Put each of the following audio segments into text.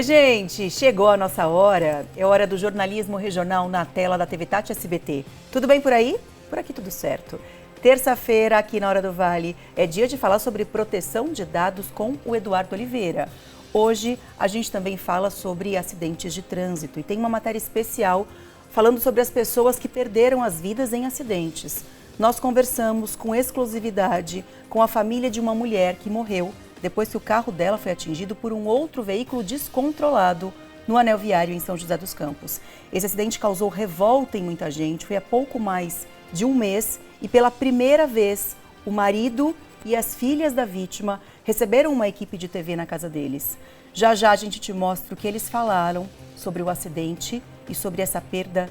Oi, gente! Chegou a nossa hora. É hora do jornalismo regional na tela da TV Tati SBT. Tudo bem por aí? Por aqui tudo certo. Terça-feira, aqui na Hora do Vale, é dia de falar sobre proteção de dados com o Eduardo Oliveira. Hoje, a gente também fala sobre acidentes de trânsito e tem uma matéria especial falando sobre as pessoas que perderam as vidas em acidentes. Nós conversamos com exclusividade com a família de uma mulher que morreu depois que o carro dela foi atingido por um outro veículo descontrolado no anel viário em São José dos Campos. Esse acidente causou revolta em muita gente, foi há pouco mais de um mês e pela primeira vez o marido e as filhas da vítima receberam uma equipe de TV na casa deles. Já já a gente te mostra o que eles falaram sobre o acidente e sobre essa perda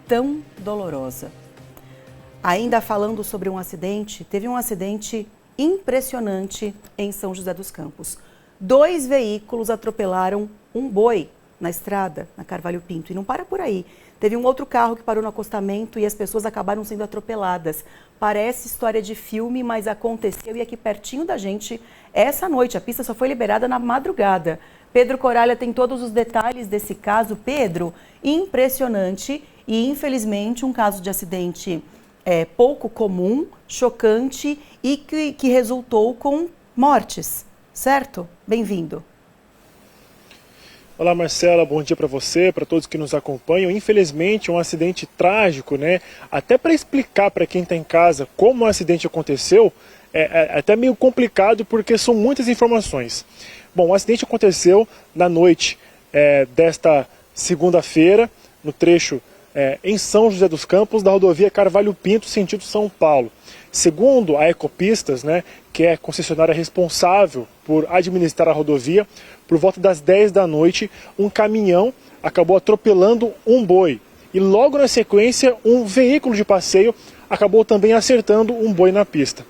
tão dolorosa. Ainda falando sobre um acidente, teve um acidente impressionante em São José dos Campos. 2 veículos atropelaram um boi na estrada, na Carvalho Pinto. E não para por aí. Teve um outro carro que parou no acostamento e as pessoas acabaram sendo atropeladas. Parece história de filme, mas aconteceu e aqui pertinho da gente essa noite. A pista só foi liberada na madrugada. Pedro Coralha tem todos os detalhes desse caso. Pedro, impressionante e infelizmente um caso de acidente pouco comum, chocante e que resultou com mortes, certo? Bem-vindo. Olá, Marcela, bom dia para você, para todos que nos acompanham. Infelizmente, um acidente trágico, né? Até para explicar para quem está em casa como o acidente aconteceu, é até meio complicado porque são muitas informações. Bom, o acidente aconteceu na noite desta segunda-feira, no trecho em São José dos Campos, da rodovia Carvalho Pinto, sentido São Paulo. Segundo a Ecopistas, né, que é a concessionária responsável por administrar a rodovia, por volta das 10 da noite, um caminhão acabou atropelando um boi. E logo na sequência, um veículo de passeio acabou também acertando um boi na pista.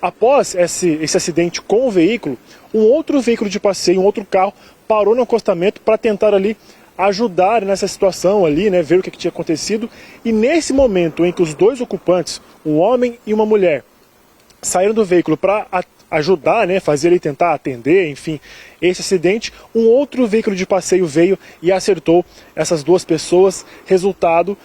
Após esse acidente com o veículo, um outro veículo de passeio, um outro carro, parou no acostamento para tentar ali ajudar nessa situação ali, né, ver o que tinha acontecido. E nesse momento em que os 2 ocupantes, um homem e uma mulher, saíram do veículo para ajudar, né, fazer ele tentar atender, enfim, esse acidente, um outro veículo de passeio veio e acertou essas 2 pessoas. Resultado,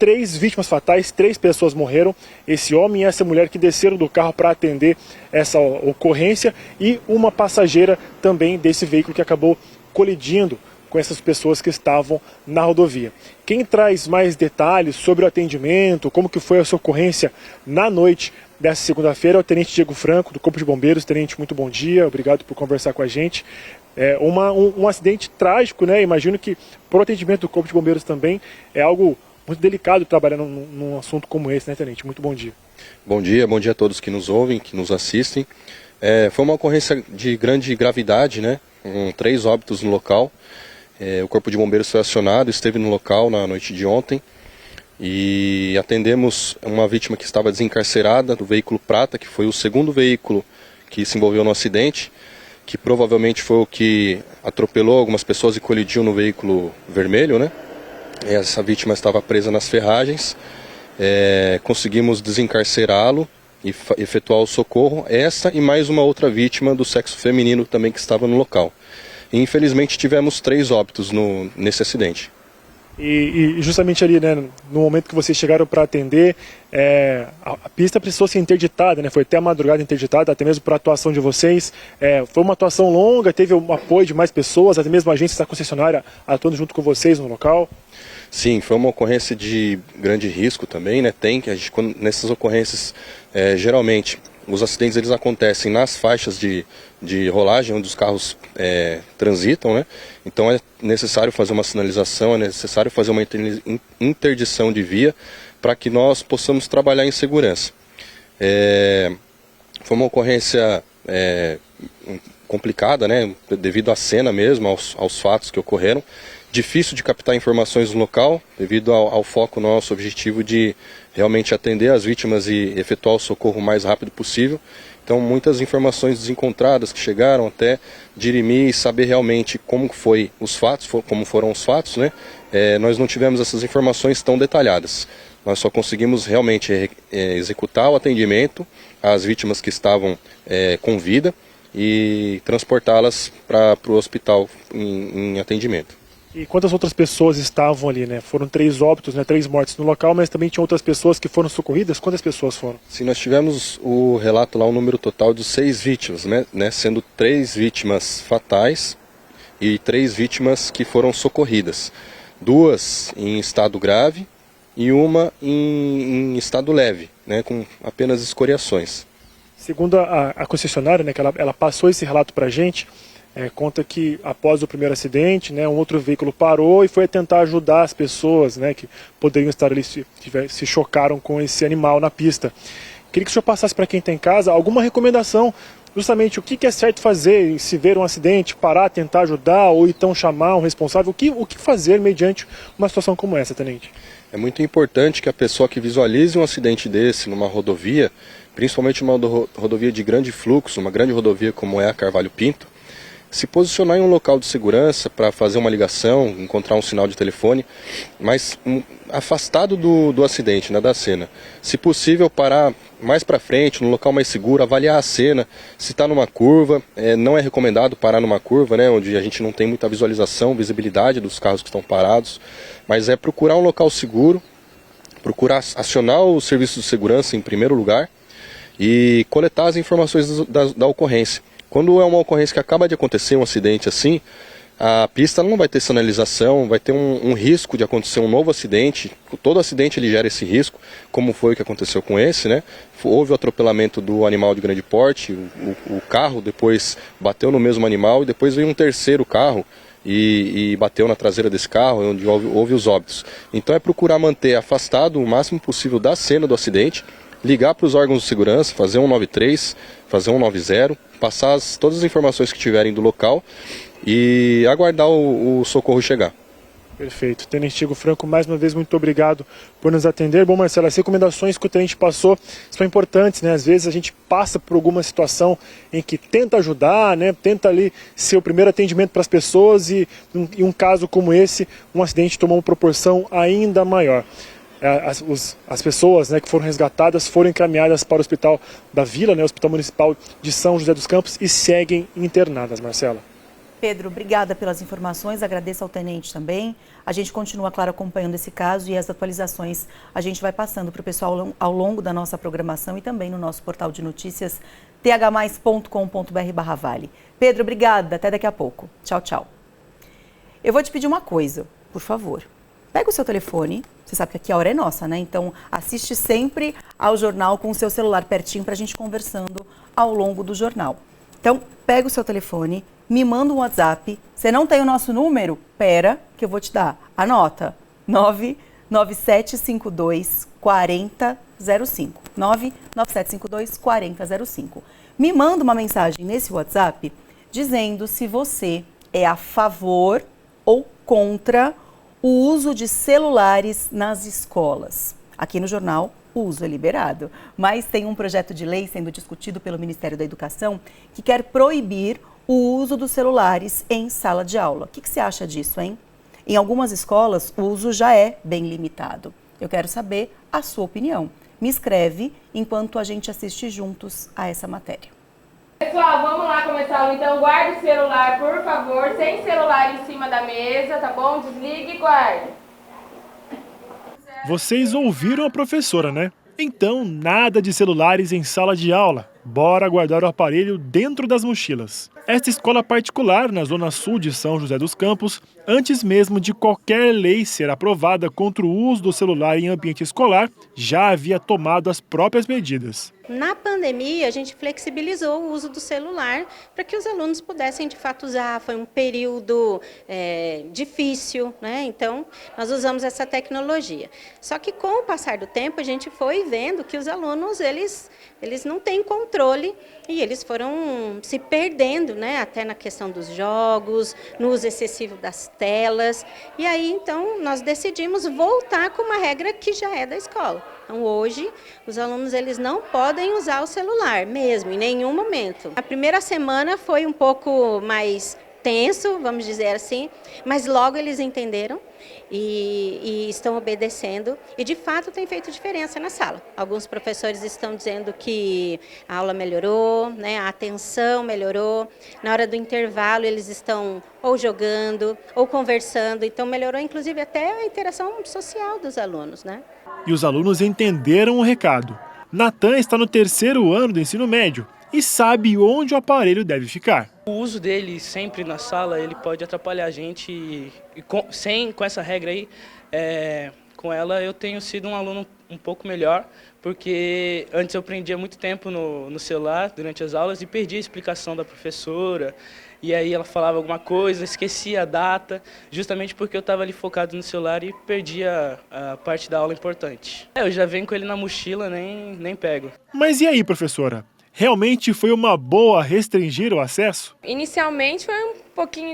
3 vítimas fatais, 3 pessoas morreram, esse homem e essa mulher que desceram do carro para atender essa ocorrência e uma passageira também desse veículo que acabou colidindo com essas pessoas que estavam na rodovia. Quem traz mais detalhes sobre o atendimento, como que foi essa ocorrência na noite dessa segunda-feira, é o Tenente Diego Franco, do Corpo de Bombeiros. Tenente, muito bom dia, obrigado por conversar com a gente. Um acidente trágico, né? Imagino que para o atendimento do Corpo de Bombeiros também é algo muito delicado trabalhar num assunto como esse, né, Tenente? Muito bom dia. Bom dia a todos que nos ouvem, que nos assistem. Foi uma ocorrência de grande gravidade, né? Com 3 óbitos no local. O Corpo de Bombeiros foi acionado, esteve no local na noite de ontem e atendemos uma vítima que estava desencarcerada do veículo prata, que foi o segundo veículo que se envolveu no acidente, que provavelmente foi o que atropelou algumas pessoas e colidiu no veículo vermelho, né? Essa vítima estava presa nas ferragens, conseguimos desencarcerá-lo e efetuar o socorro, essa e mais uma outra vítima do sexo feminino também que estava no local. E, infelizmente tivemos 3 óbitos nesse acidente. E justamente ali, né, no momento que vocês chegaram para atender, a pista precisou ser interditada, né, foi até a madrugada interditada, até mesmo para a atuação de vocês. Foi uma atuação longa, teve o apoio de mais pessoas, até mesmo a agência da concessionária atuando junto com vocês no local? Sim, foi uma ocorrência de grande risco também, né, nessas ocorrências, geralmente, os acidentes eles acontecem nas faixas de rolagem, onde os carros transitam, né? Então é necessário fazer uma sinalização, é necessário fazer uma interdição de via para que nós possamos trabalhar em segurança. Foi uma ocorrência complicada, né? Devido à cena mesmo, aos fatos que ocorreram. Difícil de captar informações no local, devido ao foco nosso, objetivo de realmente atender as vítimas e efetuar o socorro o mais rápido possível. Então, muitas informações desencontradas que chegaram até dirimir e saber realmente como foi os fatos, como foram os fatos, né? Nós não tivemos essas informações tão detalhadas. Nós só conseguimos realmente executar o atendimento às vítimas que estavam com vida e transportá-las para o hospital em atendimento. E quantas outras pessoas estavam ali, né? Foram 3 óbitos, né? 3 mortes no local, mas também tinha outras pessoas que foram socorridas. Quantas pessoas foram? Sim, nós tivemos o relato lá, um número total de 6 vítimas, né? Sendo 3 vítimas fatais e 3 vítimas que foram socorridas. 2 em estado grave e uma em estado leve, né? Com apenas escoriações. Segundo a concessionária, né, que ela passou esse relato para a gente, conta que após o primeiro acidente, né, um outro veículo parou e foi tentar ajudar as pessoas, né, que poderiam estar ali, se chocaram com esse animal na pista. Queria que o senhor passasse para quem está em casa alguma recomendação, justamente o que é certo fazer se ver um acidente, parar, tentar ajudar ou então chamar um responsável, o que fazer mediante uma situação como essa, tenente? É muito importante que a pessoa que visualize um acidente desse numa rodovia, principalmente uma rodovia de grande fluxo, uma grande rodovia como é a Carvalho Pinto, se posicionar em um local de segurança para fazer uma ligação, encontrar um sinal de telefone, mas afastado do acidente, né, da cena. Se possível, parar mais para frente, num local mais seguro, avaliar a cena. Se está numa curva, não é recomendado parar numa curva, né, onde a gente não tem muita visualização, visibilidade dos carros que estão parados, mas é procurar um local seguro, procurar acionar o serviço de segurança em primeiro lugar e coletar as informações da ocorrência. Quando é uma ocorrência que acaba de acontecer, um acidente assim, a pista não vai ter sinalização, vai ter um risco de acontecer um novo acidente. Todo acidente ele gera esse risco, como foi o que aconteceu com esse, né? Houve o atropelamento do animal de grande porte, o carro depois bateu no mesmo animal e depois veio um terceiro carro e bateu na traseira desse carro, onde houve os óbitos. Então é procurar manter afastado o máximo possível da cena do acidente, ligar para os órgãos de segurança, fazer um 93, fazer um 90, passar todas as informações que tiverem do local e aguardar o socorro chegar. Perfeito. Tenente Tiago Franco, mais uma vez, muito obrigado por nos atender. Bom, Marcelo, as recomendações que o tenente passou são importantes, né? Às vezes a gente passa por alguma situação em que tenta ajudar, né? Tenta ali ser o primeiro atendimento para as pessoas e em um caso como esse, um acidente tomou uma proporção ainda maior. As pessoas, né, que foram resgatadas foram encaminhadas para o hospital da Vila, né, Hospital Municipal de São José dos Campos, e seguem internadas, Marcela. Pedro, obrigada pelas informações, agradeço ao tenente também. A gente continua, claro, acompanhando esse caso e as atualizações a gente vai passando para o pessoal ao longo da nossa programação e também no nosso portal de notícias thmais.com.br/vale. Pedro, obrigada, até daqui a pouco. Tchau, tchau. Eu vou te pedir uma coisa, por favor. Pega o seu telefone, você sabe que aqui a hora é nossa, né? Então assiste sempre ao jornal com o seu celular pertinho para a gente conversando ao longo do jornal. Então pega o seu telefone, me manda um WhatsApp. Você não tem o nosso número? Pera, que eu vou te dar. Anota, 99752 4005. 99752 4005. Me manda uma mensagem nesse WhatsApp dizendo se você é a favor ou contra o uso de celulares nas escolas. Aqui no jornal, o uso é liberado, mas tem um projeto de lei sendo discutido pelo Ministério da Educação que quer proibir o uso dos celulares em sala de aula. O que você acha disso, hein? Em algumas escolas, o uso já é bem limitado. Eu quero saber a sua opinião. Me escreve enquanto a gente assiste juntos a essa matéria. Pessoal, vamos lá começar. Então, guarde o celular, por favor, sem celular em cima da mesa, tá bom? Desligue e guarde. Vocês ouviram a professora, né? Então, nada de celulares em sala de aula. Bora guardar o aparelho dentro das mochilas. Esta escola particular, na zona sul de São José dos Campos, antes mesmo de qualquer lei ser aprovada contra o uso do celular em ambiente escolar, já havia tomado as próprias medidas. Na pandemia, a gente flexibilizou o uso do celular para que os alunos pudessem, de fato, usar. Foi um período difícil, né? Então, nós usamos essa tecnologia. Só que, com o passar do tempo, a gente foi vendo que os alunos, eles não têm controle e eles foram se perdendo, né? Até na questão dos jogos, no uso excessivo das telas. E aí, então, nós decidimos voltar com uma regra que já é da escola. Então, hoje, os alunos eles não podem usar o celular mesmo, em nenhum momento. A primeira semana foi um pouco mais tenso, vamos dizer assim, mas logo eles entenderam e estão obedecendo e, de fato, tem feito diferença na sala. Alguns professores estão dizendo que a aula melhorou, né, a atenção melhorou. Na hora do intervalo, eles estão ou jogando ou conversando, então melhorou, inclusive, até a interação social dos alunos, né? E os alunos entenderam o recado. Natan está no 3º ano do ensino médio e sabe onde o aparelho deve ficar. O uso dele sempre na sala, ele pode atrapalhar a gente e com essa regra aí, com ela eu tenho sido um aluno um pouco melhor, porque antes eu prendia muito tempo no celular durante as aulas e perdia a explicação da professora, e aí ela falava alguma coisa, esquecia a data, justamente porque eu estava ali focado no celular e perdia a parte da aula importante. Eu já venho com ele na mochila, nem pego. Mas e aí, professora? Realmente foi uma boa restringir o acesso? Inicialmente foi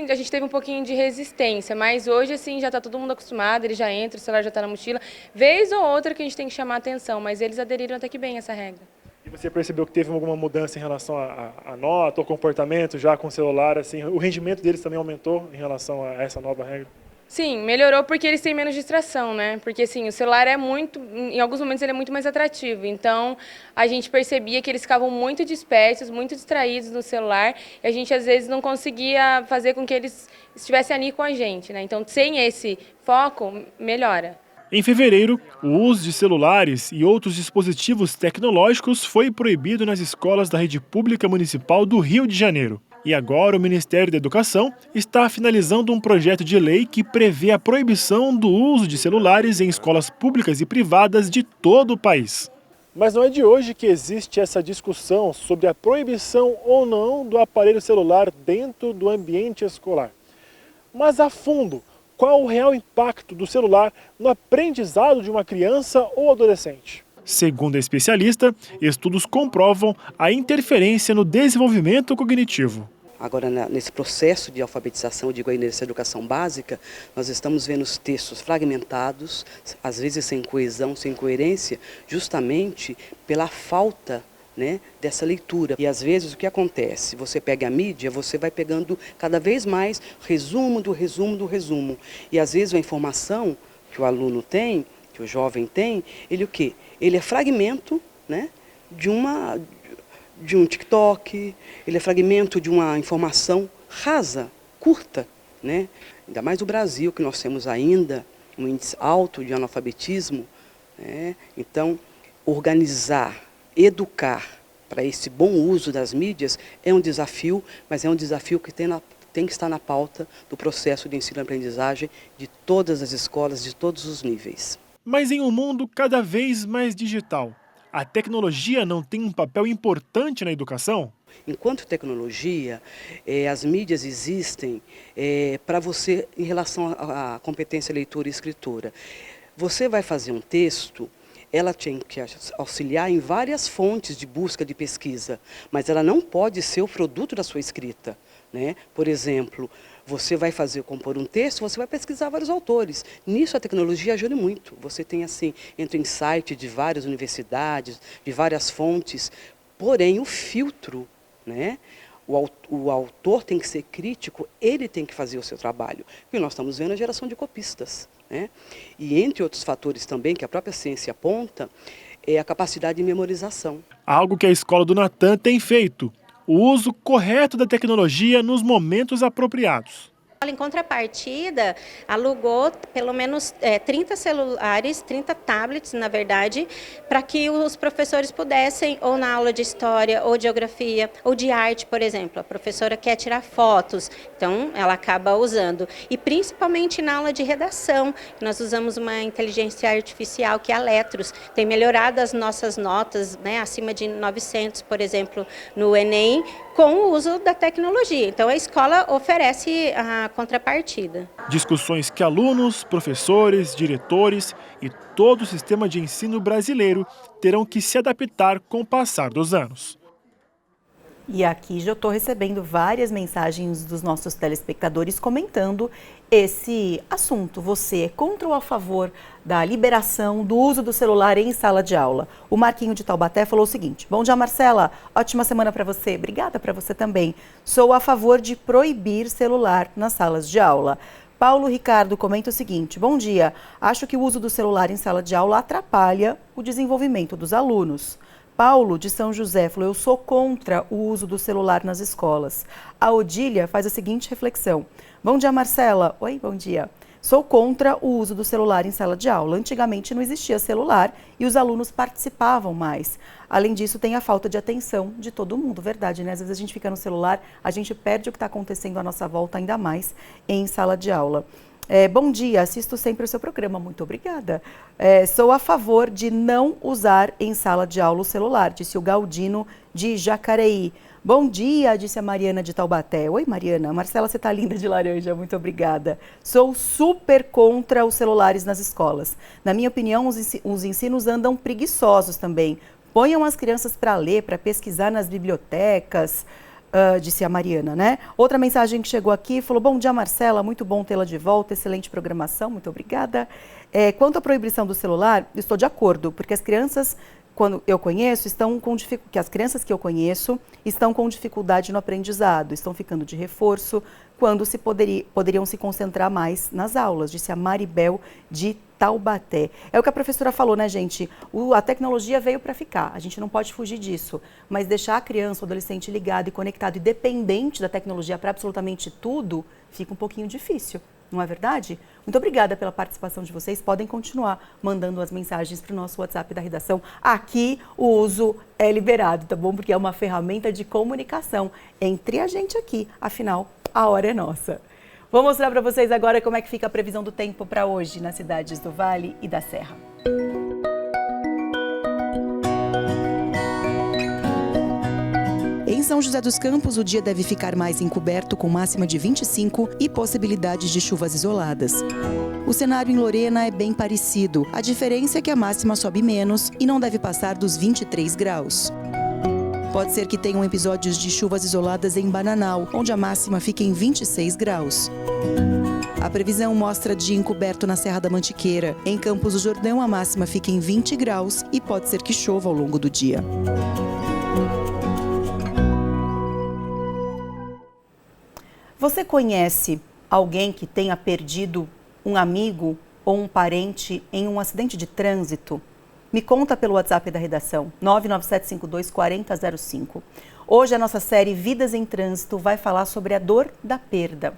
a gente teve um pouquinho de resistência, mas hoje assim já está todo mundo acostumado, ele já entra, o celular já está na mochila. Vez ou outra que a gente tem que chamar a atenção, mas eles aderiram até que bem a essa regra. E você percebeu que teve alguma mudança em relação à nota, ao comportamento já com o celular? Assim, o rendimento deles também aumentou em relação a essa nova regra? Sim, melhorou porque eles têm menos distração, né? Porque assim, o celular em alguns momentos ele é muito mais atrativo. Então, a gente percebia que eles ficavam muito dispersos, muito distraídos no celular, e a gente às vezes não conseguia fazer com que eles estivessem ali com a gente, né? Então, sem esse foco, melhora. Em fevereiro, o uso de celulares e outros dispositivos tecnológicos foi proibido nas escolas da rede pública municipal do Rio de Janeiro. E agora o Ministério da Educação está finalizando um projeto de lei que prevê a proibição do uso de celulares em escolas públicas e privadas de todo o país. Mas não é de hoje que existe essa discussão sobre a proibição ou não do aparelho celular dentro do ambiente escolar. Mas a fundo, qual o real impacto do celular no aprendizado de uma criança ou adolescente? Segundo a especialista, estudos comprovam a interferência no desenvolvimento cognitivo. Agora, nesse processo de alfabetização, digo aí nessa educação básica, nós estamos vendo os textos fragmentados, às vezes sem coesão, sem coerência, justamente pela falta, né, dessa leitura. E às vezes o que acontece? Você pega a mídia, você vai pegando cada vez mais resumo do resumo do resumo. E às vezes a informação que o aluno tem, que o jovem tem, ele o quê? Ele é fragmento, né, de um TikTok, ele é fragmento de uma informação rasa, curta, né? Ainda mais no Brasil, que nós temos ainda um índice alto de analfabetismo, né? Então, organizar, educar para esse bom uso das mídias é um desafio, mas é um desafio que tem que estar na pauta do processo de ensino-aprendizagem de todas as escolas, de todos os níveis. Mas em um mundo cada vez mais digital, a tecnologia não tem um papel importante na educação? Enquanto tecnologia, as mídias existem para você em relação à competência leitura e escritura. Você vai fazer um texto, ela tem que auxiliar em várias fontes de busca, de pesquisa, mas ela não pode ser o produto da sua escrita, né? Por exemplo, você vai compor um texto, você vai pesquisar vários autores. Nisso a tecnologia ajuda muito. Você tem assim, entra em site de várias universidades, de várias fontes, porém o filtro, né? O autor tem que ser crítico, ele tem que fazer o seu trabalho. E nós estamos vendo a geração de copistas, né? E entre outros fatores também, que a própria ciência aponta, é a capacidade de memorização. Algo que a escola do Natan tem feito: o uso correto da tecnologia nos momentos apropriados. Em contrapartida, alugou pelo menos 30 celulares, 30 tablets, na verdade, para que os professores pudessem, ou na aula de história, ou de geografia, ou de arte, por exemplo. A professora quer tirar fotos, então ela acaba usando. E principalmente na aula de redação, nós usamos uma inteligência artificial, que é a Letros. Tem melhorado as nossas notas, né, acima de 900, por exemplo, no Enem, com o uso da tecnologia. Então a escola oferece a contrapartida. Discussões que alunos, professores, diretores e todo o sistema de ensino brasileiro terão que se adaptar com o passar dos anos. E aqui já estou recebendo várias mensagens dos nossos telespectadores comentando esse assunto. Você é contra ou a favor da liberação do uso do celular em sala de aula? O Marquinho de Taubaté falou o seguinte: bom dia, Marcela, ótima semana para você. Obrigada para você também. Sou a favor de proibir celular nas salas de aula. Paulo Ricardo comenta o seguinte: bom dia, acho que o uso do celular em sala de aula atrapalha o desenvolvimento dos alunos. Paulo, de São José, falou: eu sou contra o uso do celular nas escolas. A Odília faz a seguinte reflexão: bom dia, Marcela. Oi, bom dia. Sou contra o uso do celular em sala de aula. Antigamente não existia celular e os alunos participavam mais. Além disso, tem a falta de atenção de todo mundo, verdade, né? Às vezes a gente fica no celular, a gente perde o que está acontecendo à nossa volta, ainda mais em sala de aula. Bom dia, assisto sempre o seu programa, muito obrigada. Sou a favor de não usar em sala de aula o celular, disse o Galdino de Jacareí. Bom dia, disse a Mariana de Taubaté. Oi, Mariana. Marcela, você está linda de laranja, muito obrigada. Sou super contra os celulares nas escolas. Na minha opinião, os ensinos andam preguiçosos também. Ponham as crianças para ler, para pesquisar nas bibliotecas, disse a Mariana, né? Outra mensagem que chegou aqui falou: bom dia, Marcela, muito bom tê-la de volta, excelente programação, muito obrigada. Quanto à proibição do celular, estou de acordo, porque as crianças... Quando eu conheço, as crianças que eu conheço estão com dificuldade no aprendizado, estão ficando de reforço, quando poderiam se concentrar mais nas aulas, disse a Maribel de Taubaté. É o que a professora falou, né, gente? A tecnologia veio para ficar, a gente não pode fugir disso, mas deixar a criança, o adolescente ligado e conectado e dependente da tecnologia para absolutamente tudo, fica um pouquinho difícil. Não é verdade? Muito obrigada pela participação de vocês. Podem continuar mandando as mensagens para o nosso WhatsApp da redação. Aqui o uso é liberado, tá bom? Porque é uma ferramenta de comunicação entre a gente aqui. Afinal, a hora é nossa. Vou mostrar para vocês agora como é que fica a previsão do tempo para hoje nas cidades do Vale e da Serra. Em São José dos Campos, o dia deve ficar mais encoberto, com máxima de 25 e possibilidades de chuvas isoladas. O cenário em Lorena é bem parecido. A diferença é que a máxima sobe menos e não deve passar dos 23 graus. Pode ser que tenham episódios de chuvas isoladas em Bananal, onde a máxima fica em 26 graus. A previsão mostra dia encoberto na Serra da Mantiqueira. Em Campos do Jordão, a máxima fica em 20 graus e pode ser que chova ao longo do dia. Você conhece alguém que tenha perdido um amigo ou um parente em um acidente de trânsito? Me conta pelo WhatsApp da redação, 997524005. Hoje a nossa série Vidas em Trânsito vai falar sobre a dor da perda.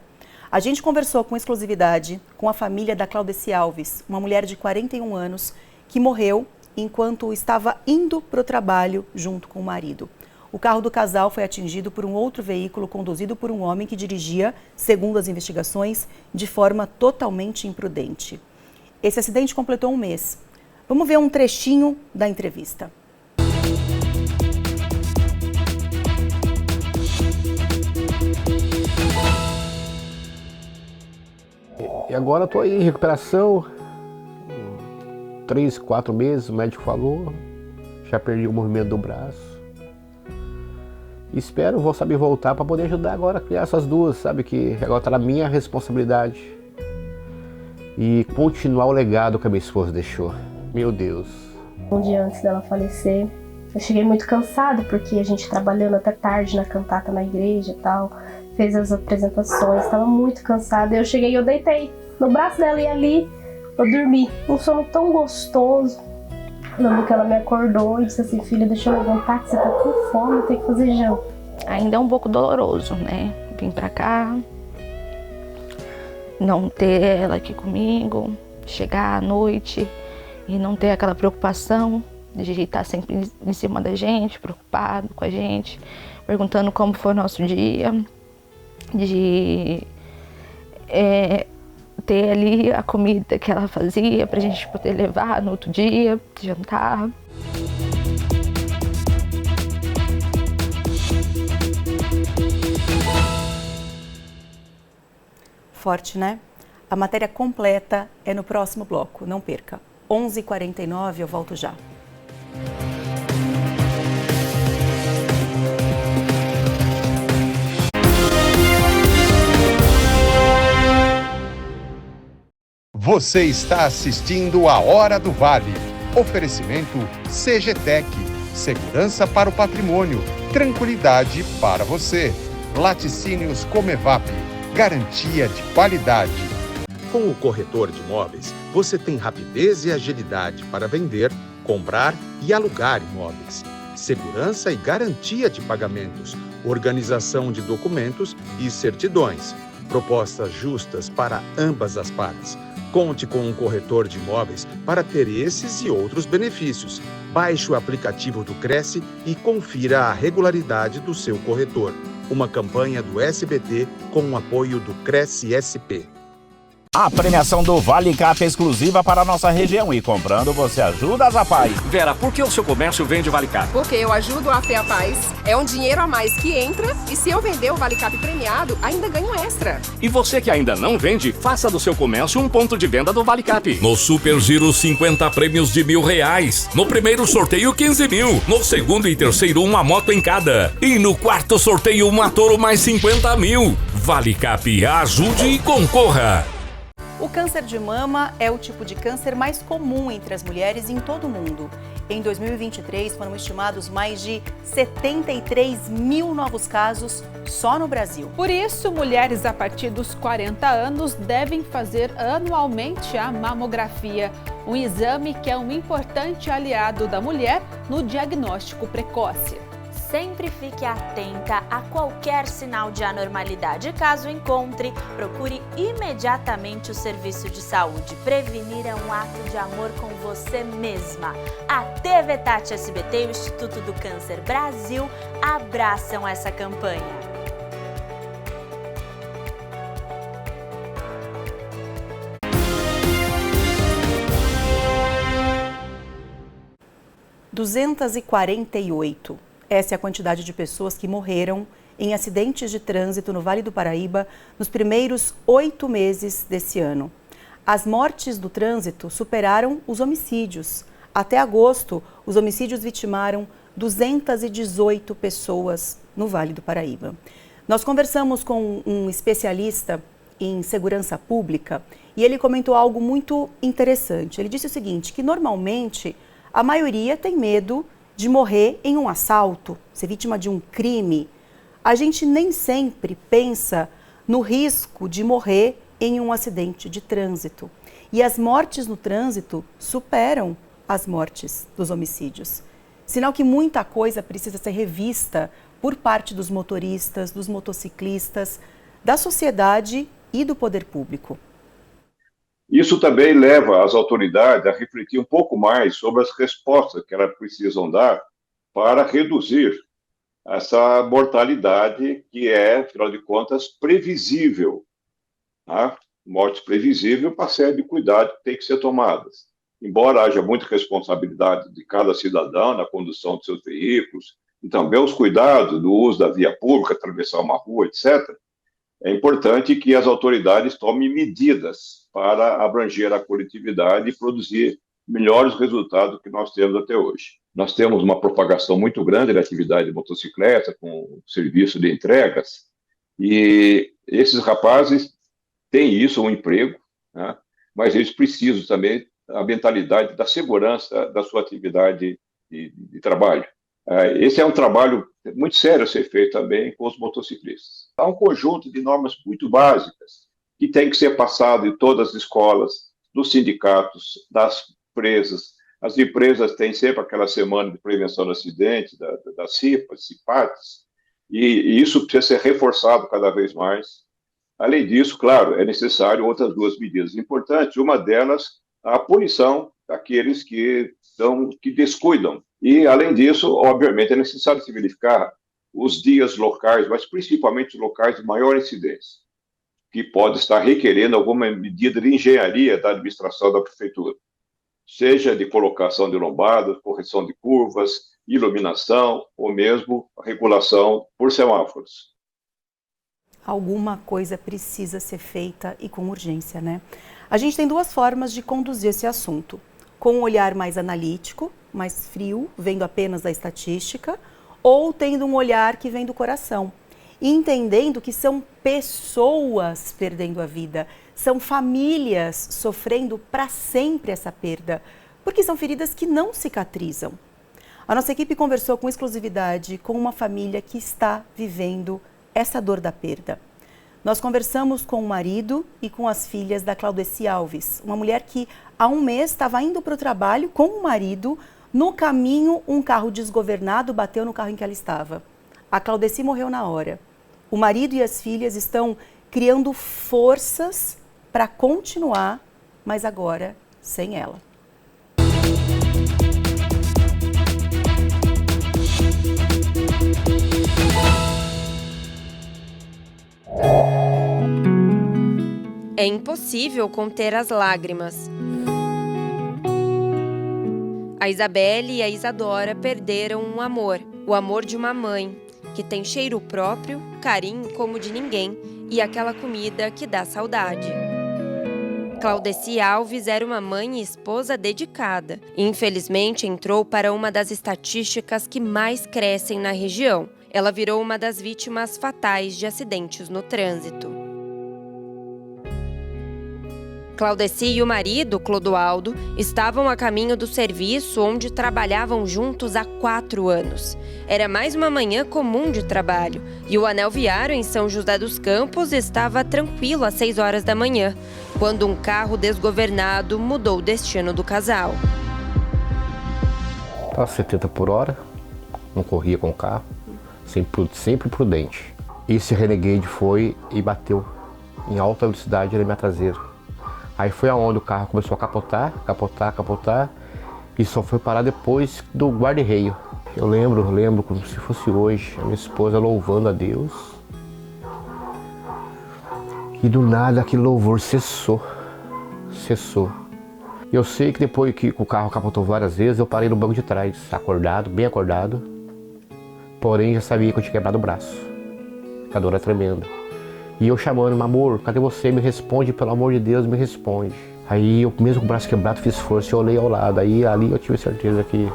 A gente conversou com exclusividade com a família da Claudeci Alves, uma mulher de 41 anos que morreu enquanto estava indo para o trabalho junto com o marido. O carro do casal foi atingido por um outro veículo conduzido por um homem que dirigia, segundo as investigações, de forma totalmente imprudente. Esse acidente completou um mês. Vamos ver um trechinho da entrevista. E agora estou aí em recuperação, 3, 4 meses, o médico falou, já perdi o movimento do braço. Espero, vou saber voltar para poder ajudar agora a criar essas duas, sabe? Que agora está na minha responsabilidade. E continuar o legado que a minha esposa deixou. Meu Deus. Um dia antes dela falecer, eu cheguei muito cansada, porque a gente trabalhando até tarde na cantata na igreja e tal, fez as apresentações, estava muito cansada. Eu cheguei e eu deitei no braço dela e ali eu dormi. Um sono tão gostoso. Lembro que ela me acordou e disse assim: filha, deixa eu levantar que você tá com fome, tem que fazer janta. Ainda é um pouco doloroso, né? Vim pra cá, não ter ela aqui comigo, chegar à noite e não ter aquela preocupação de estar sempre em cima da gente, preocupado com a gente, perguntando como foi o nosso dia, de ter ali a comida que ela fazia pra gente poder levar no outro dia, jantar. Forte, né? A matéria completa é no próximo bloco, não perca. 11h49, eu volto já. Você está assistindo a Hora do Vale. Oferecimento CGTEC. Segurança para o patrimônio. Tranquilidade para você. Laticínios Comevap. Garantia de qualidade. Com o corretor de imóveis, você tem rapidez e agilidade para vender, comprar e alugar imóveis. Segurança e garantia de pagamentos, organização de documentos e certidões. Propostas justas para ambas as partes. Conte com um corretor de imóveis para ter esses e outros benefícios. Baixe o aplicativo do Cresce e confira a regularidade do seu corretor. Uma campanha do SBT com o apoio do Cresce SP. A premiação do Vale Cap é exclusiva para a nossa região e comprando você ajuda a Zapaz. Vera, por que o seu comércio vende o Vale Cap? Porque eu ajudo a FEAPaz, é um dinheiro a mais que entra e se eu vender o Vale Cap premiado, ainda ganho extra. E você que ainda não vende, faça do seu comércio um ponto de venda do Vale Cap. No Super Giro, 50 prêmios de R$1.000. No primeiro sorteio, 15 mil. No segundo e terceiro, uma moto em cada. E no quarto sorteio, uma Toro mais 50 mil. Vale Cap, ajude e concorra. O câncer de mama é o tipo de câncer mais comum entre as mulheres em todo o mundo. Em 2023, foram estimados mais de 73 mil novos casos só no Brasil. Por isso, mulheres a partir dos 40 anos devem fazer anualmente a mamografia, um exame que é um importante aliado da mulher no diagnóstico precoce. Sempre fique atenta a qualquer sinal de anormalidade. Caso encontre, procure imediatamente o serviço de saúde. Prevenir é um ato de amor com você mesma. A TV Tati SBT e o Instituto do Câncer Brasil abraçam essa campanha. (248). Essa é a quantidade de pessoas que morreram em acidentes de trânsito no Vale do Paraíba nos primeiros 8 meses desse ano. As mortes do trânsito superaram os homicídios. Até agosto, os homicídios vitimaram 218 pessoas no Vale do Paraíba. Nós conversamos com um especialista em segurança pública e ele comentou algo muito interessante. Ele disse o seguinte, que normalmente a maioria tem medo de morrer em um assalto, ser vítima de um crime. A gente nem sempre pensa no risco de morrer em um acidente de trânsito. E as mortes no trânsito superam as mortes dos homicídios. Sinal que muita coisa precisa ser revista por parte dos motoristas, dos motociclistas, da sociedade e do poder público. Isso também leva as autoridades a refletir um pouco mais sobre as respostas que elas precisam dar para reduzir essa mortalidade que é, afinal de contas, previsível. Tá? Morte previsível, uma série de cuidados que tem que ser tomadas. Embora haja muita responsabilidade de cada cidadão na condução de seus veículos, e também os cuidados do uso da via pública, atravessar uma rua, etc., é importante que as autoridades tomem medidas para abranger a coletividade e produzir melhores resultados que nós temos até hoje. Nós temos uma propagação muito grande da atividade de motocicleta, com serviço de entregas, e esses rapazes têm isso, um emprego, né? Mas eles precisam também da mentalidade da segurança da sua atividade de trabalho. Esse é um trabalho muito sério a ser feito também com os motociclistas. Há um conjunto de normas muito básicas que tem que ser passado em todas as escolas, dos sindicatos, das empresas. As empresas têm sempre aquela semana de prevenção do acidente, das CIPAs, CIPATs, e isso precisa ser reforçado cada vez mais. Além disso, claro, é necessário outras duas medidas importantes. Uma delas, a punição daqueles que descuidam. E, além disso, obviamente, é necessário se verificar os dias locais, mas principalmente os locais de maior incidência, que pode estar requerendo alguma medida de engenharia da administração da prefeitura, seja de colocação de lombadas, correção de curvas, iluminação ou mesmo regulação por semáforos. Alguma coisa precisa ser feita e com urgência, né? A gente tem duas formas de conduzir esse assunto. Com um olhar mais analítico, mais frio, vendo apenas a estatística, ou tendo um olhar que vem do coração, e entendendo que são pessoas perdendo a vida, são famílias sofrendo para sempre essa perda, porque são feridas que não cicatrizam. A nossa equipe conversou com exclusividade com uma família que está vivendo essa dor da perda. Nós conversamos com o marido e com as filhas da Claudeci Alves, uma mulher que há um mês estava indo para o trabalho com o marido. No caminho, um carro desgovernado bateu no carro em que ela estava. A Claudeci morreu na hora. O marido e as filhas estão criando forças para continuar, mas agora sem ela. É impossível conter as lágrimas. A Isabelle e a Isadora perderam um amor, o amor de uma mãe, que tem cheiro próprio, carinho como de ninguém e aquela comida que dá saudade. Claudeci Alves era uma mãe e esposa dedicada e, infelizmente, entrou para uma das estatísticas que mais crescem na região. Ela virou uma das vítimas fatais de acidentes no trânsito. Claudeci e o marido, Clodoaldo, estavam a caminho do serviço onde trabalhavam juntos há 4 anos. Era mais uma manhã comum de trabalho e o anel viário em São José dos Campos estava tranquilo às 6 horas da manhã, quando um carro desgovernado mudou o destino do casal. Estava 70 por hora, não corria com o carro, sempre prudente. Esse Renegade foi e bateu em alta velocidade na minha traseira. Aí foi aonde o carro começou a capotar e só foi parar depois do guarda-reio. Eu lembro como se fosse hoje, a minha esposa louvando a Deus. E do nada aquele louvor cessou. Eu sei que depois que o carro capotou várias vezes, eu parei no banco de trás, bem acordado. Porém já sabia que eu tinha quebrado o braço. A dor era tremenda. E eu chamando, amor, cadê você? Me responde, pelo amor de Deus, me responde. Aí eu, mesmo com o braço quebrado, fiz força e olhei ao lado. Aí ali eu tive certeza que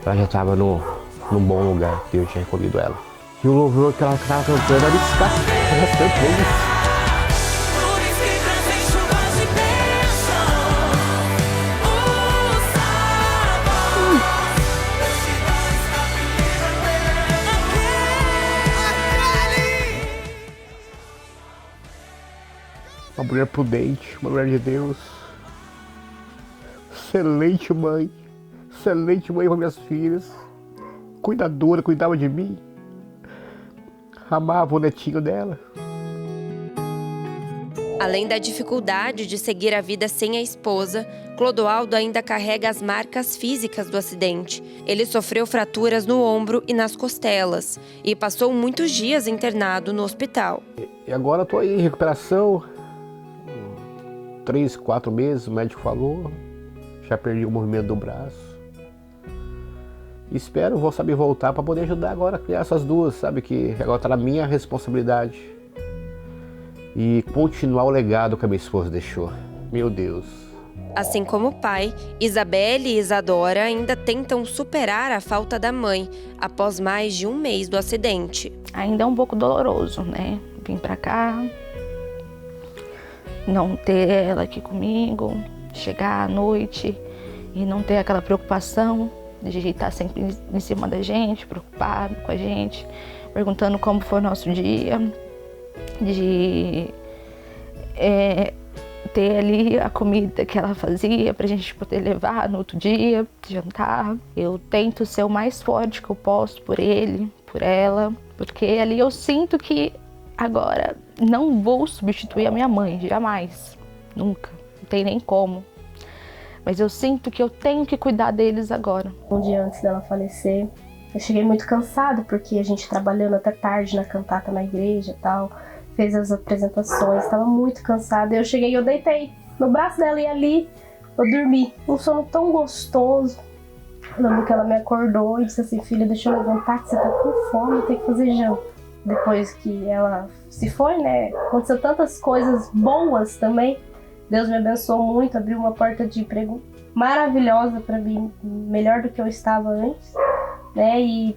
ela já estava num bom lugar, que Deus tinha recolhido ela. E o louvor que ela estava cantando era descanso. Uma mulher prudente, uma mulher de Deus, excelente mãe para minhas filhas, cuidadora, cuidava de mim, amava o netinho dela. Além da dificuldade de seguir a vida sem a esposa, Clodoaldo ainda carrega as marcas físicas do acidente. Ele sofreu fraturas no ombro e nas costelas e passou muitos dias internado no hospital. E agora estou aí em recuperação. 3, 4 meses, o médico falou, já perdi o movimento do braço. Espero, vou saber voltar para poder ajudar agora a criar essas duas, sabe, que agora está na minha responsabilidade. E continuar o legado que a minha esposa deixou. Meu Deus. Assim como o pai, Isabelle e Isadora ainda tentam superar a falta da mãe após mais de um mês do acidente. Ainda é um pouco doloroso, né? Vim pra cá, não ter ela aqui comigo, chegar à noite e não ter aquela preocupação de estar sempre em cima da gente, preocupado com a gente, perguntando como foi o nosso dia, de ter ali a comida que ela fazia pra gente poder levar no outro dia, jantar. Eu tento ser o mais forte que eu posso por ele, por ela, porque ali eu sinto que agora não vou substituir a minha mãe, jamais, nunca, não tem nem como. Mas eu sinto que eu tenho que cuidar deles agora. Um dia antes dela falecer, eu cheguei muito cansada, porque a gente trabalhando até tarde na cantata na igreja e tal, fez as apresentações, estava muito cansada. Eu cheguei e eu deitei no braço dela e ali eu dormi. Um sono tão gostoso. Eu lembro que ela me acordou e disse assim, filha, deixa eu levantar que você tá com fome, tem que fazer janta. Depois que ela se foi, né, aconteceu tantas coisas boas também. Deus me abençoou muito, abriu uma porta de emprego maravilhosa para mim, melhor do que eu estava antes, né? E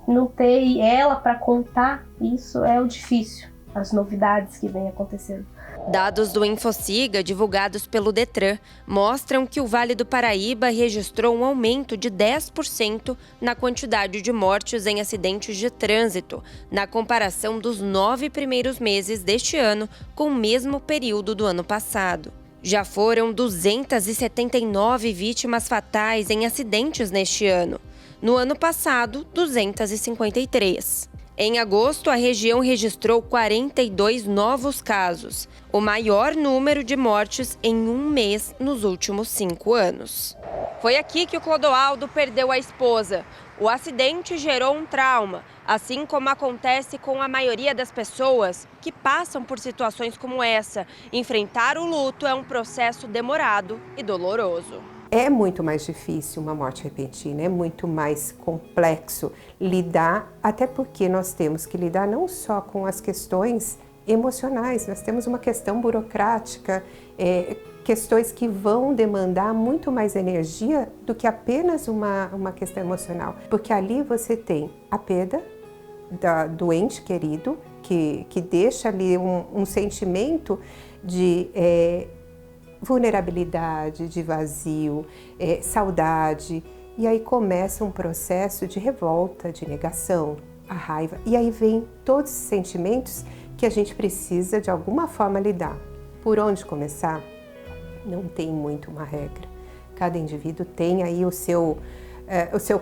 não ter ela para contar, isso é o difícil, as novidades que vem acontecendo. Dados do Infociga, divulgados pelo Detran, mostram que o Vale do Paraíba registrou um aumento de 10% na quantidade de mortes em acidentes de trânsito, na comparação dos 9 primeiros meses deste ano com o mesmo período do ano passado. Já foram 279 vítimas fatais em acidentes neste ano. No ano passado, 253. Em agosto, a região registrou 42 novos casos, o maior número de mortes em um mês nos últimos 5 anos. Foi aqui que o Clodoaldo perdeu a esposa. O acidente gerou um trauma, assim como acontece com a maioria das pessoas que passam por situações como essa. Enfrentar o luto é um processo demorado e doloroso. É muito mais difícil uma morte repentina, é muito mais complexo lidar, até porque nós temos que lidar não só com as questões emocionais, nós temos uma questão burocrática, questões que vão demandar muito mais energia do que apenas uma questão emocional. Porque ali você tem a perda do ente querido, que deixa ali um sentimento de vulnerabilidade, de vazio, saudade. E aí começa um processo de revolta, de negação, a raiva. E aí vem todos esses sentimentos que a gente precisa de alguma forma lidar. Por onde começar? Não tem muito uma regra. Cada indivíduo tem aí o seu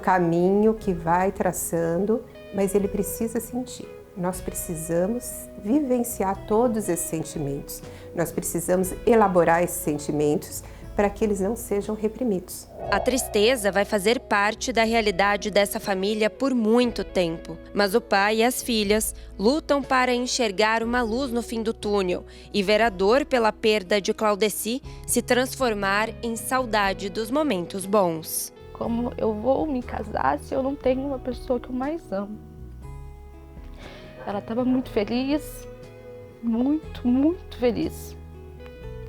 caminho que vai traçando, mas ele precisa sentir. Nós precisamos vivenciar todos esses sentimentos. Nós precisamos elaborar esses sentimentos para que eles não sejam reprimidos. A tristeza vai fazer parte da realidade dessa família por muito tempo. Mas o pai e as filhas lutam para enxergar uma luz no fim do túnel e ver a dor pela perda de Claudeci se transformar em saudade dos momentos bons. Como eu vou me casar se eu não tenho uma pessoa que eu mais amo? Ela estava muito feliz, muito feliz.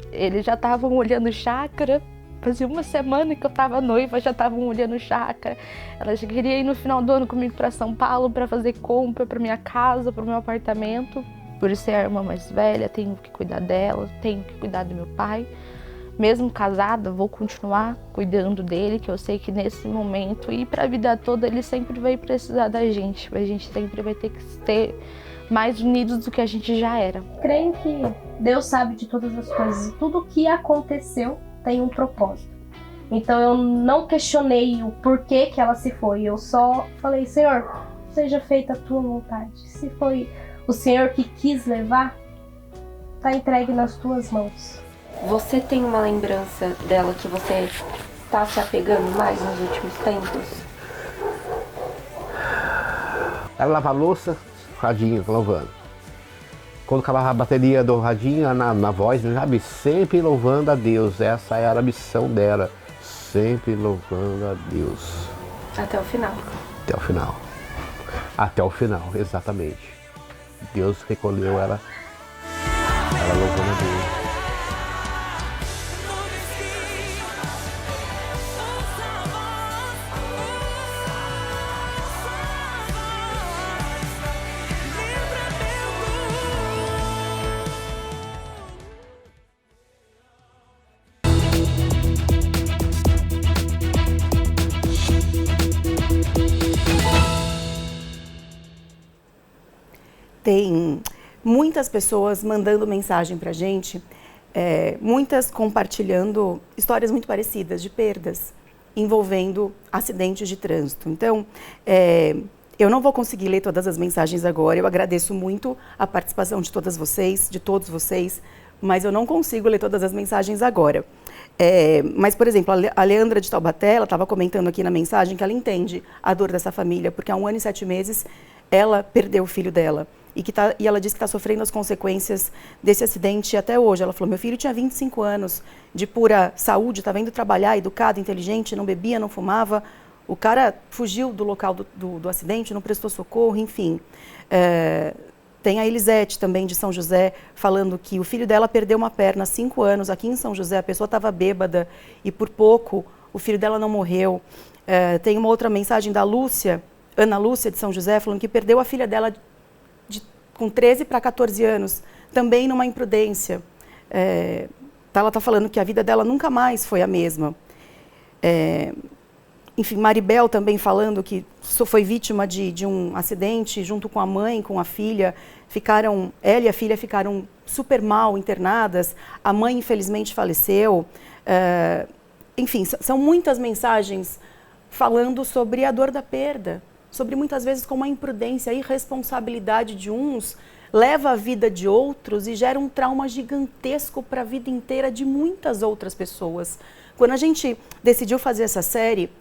Eles já estavam olhando chácara, fazia uma semana que eu estava noiva, já estavam olhando chácara. Ela já queria ir no final do ano comigo para São Paulo para fazer compra para minha casa, para o meu apartamento. Por ser a irmã mais velha, tenho que cuidar dela, tenho que cuidar do meu pai. Mesmo casada, vou continuar cuidando dele, que eu sei que nesse momento e para a vida toda ele sempre vai precisar da gente. A gente sempre vai ter que ter mais unidos do que a gente já era. Creio que Deus sabe de todas as coisas e tudo o que aconteceu tem um propósito. Então eu não questionei o porquê que ela se foi, eu só falei, Senhor, seja feita a tua vontade. Se foi o Senhor que quis levar, está entregue nas tuas mãos. Você tem uma lembrança dela que você está se apegando mais nos últimos tempos? Ela lava a louça, radinho, louvando. Quando acabava a bateria do radinho, na voz, sabe? Sempre louvando a Deus. Essa era a missão dela. Sempre louvando a Deus. Até o final. Até o final. Até o final, exatamente. Deus recolheu ela louvando a Deus. Tem muitas pessoas mandando mensagem para a gente, muitas compartilhando histórias muito parecidas de perdas envolvendo acidentes de trânsito. Então, eu não vou conseguir ler todas as mensagens agora, eu agradeço muito a participação de todas vocês, de todos vocês, mas eu não consigo ler todas as mensagens agora. Mas, por exemplo, a Leandra de Taubaté, ela estava comentando aqui na mensagem que ela entende a dor dessa família, porque há 1 ano e 7 meses ela perdeu o filho dela. E ela disse que está sofrendo as consequências desse acidente até hoje. Ela falou, meu filho tinha 25 anos de pura saúde, estava indo trabalhar, educado, inteligente, não bebia, não fumava. O cara fugiu do local do acidente, não prestou socorro, enfim. Tem a Elisete também de São José falando que o filho dela perdeu uma perna há 5 anos aqui em São José, a pessoa estava bêbada e por pouco o filho dela não morreu. Tem uma outra mensagem da Lúcia, Ana Lúcia de São José, falando que perdeu a filha dela com 13 para 14 anos, também numa imprudência. ela está falando que a vida dela nunca mais foi a mesma. Enfim, Maribel também falando que foi vítima de um acidente junto com a mãe, com a filha. Ela e a filha ficaram super mal internadas. A mãe, infelizmente, faleceu. Enfim, são muitas mensagens falando sobre a dor da perda, sobre muitas vezes como a imprudência, a irresponsabilidade de uns leva a vida de outros e gera um trauma gigantesco para a vida inteira de muitas outras pessoas. Quando a gente decidiu fazer essa série,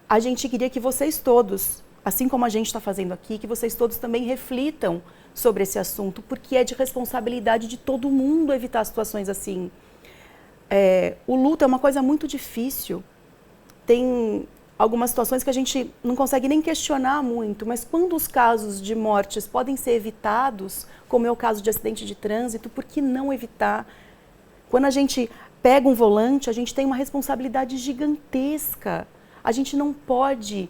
a gente queria que vocês todos, assim como a gente está fazendo aqui, que vocês todos também reflitam sobre esse assunto, porque é de responsabilidade de todo mundo evitar situações assim. O luto é uma coisa muito difícil. Tem algumas situações que a gente não consegue nem questionar muito, mas quando os casos de mortes podem ser evitados, como é o caso de acidente de trânsito, por que não evitar? Quando a gente pega um volante, a gente tem uma responsabilidade gigantesca. A gente não pode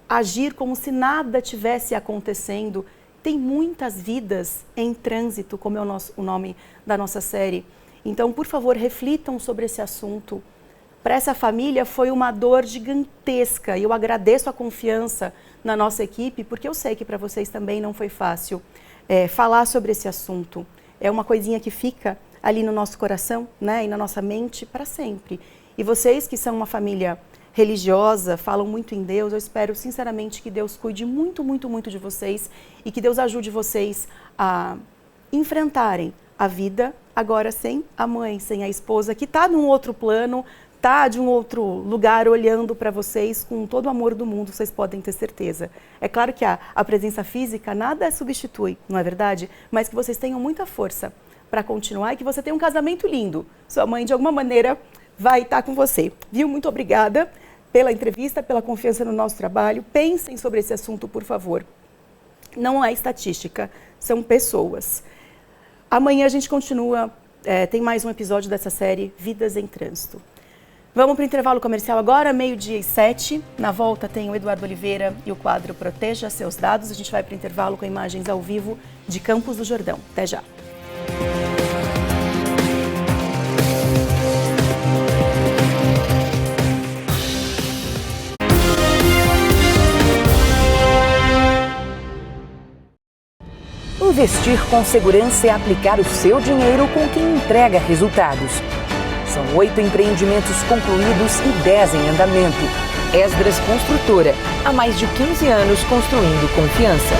agir como se nada tivesse acontecendo. Tem muitas vidas em trânsito, como é o nome da nossa série. Então, por favor, reflitam sobre esse assunto. Para essa família foi uma dor gigantesca e eu agradeço a confiança na nossa equipe, porque eu sei que para vocês também não foi fácil falar sobre esse assunto. É uma coisinha que fica ali no nosso coração, né, e na nossa mente para sempre. E vocês que são uma família religiosa, falam muito em Deus, eu espero sinceramente que Deus cuide muito, muito, muito de vocês e que Deus ajude vocês a enfrentarem a vida agora sem a mãe, sem a esposa, que está num outro plano, está de um outro lugar olhando para vocês com todo o amor do mundo, vocês podem ter certeza. É claro que a presença física nada substitui, não é verdade? Mas que vocês tenham muita força para continuar e que você tenha um casamento lindo. Sua mãe, de alguma maneira, vai estar com você. Viu? Muito obrigada pela entrevista, pela confiança no nosso trabalho. Pensem sobre esse assunto, por favor. Não é estatística, são pessoas. Amanhã a gente continua, tem mais um episódio dessa série Vidas em Trânsito. Vamos para o intervalo comercial agora, 12h07. Na volta tem o Eduardo Oliveira e o quadro Proteja Seus Dados. A gente vai para o intervalo com imagens ao vivo de Campos do Jordão. Até já. Investir com segurança é aplicar o seu dinheiro com quem entrega resultados. São 8 empreendimentos concluídos e 10 em andamento. Esdras Construtora, há mais de 15 anos construindo confiança.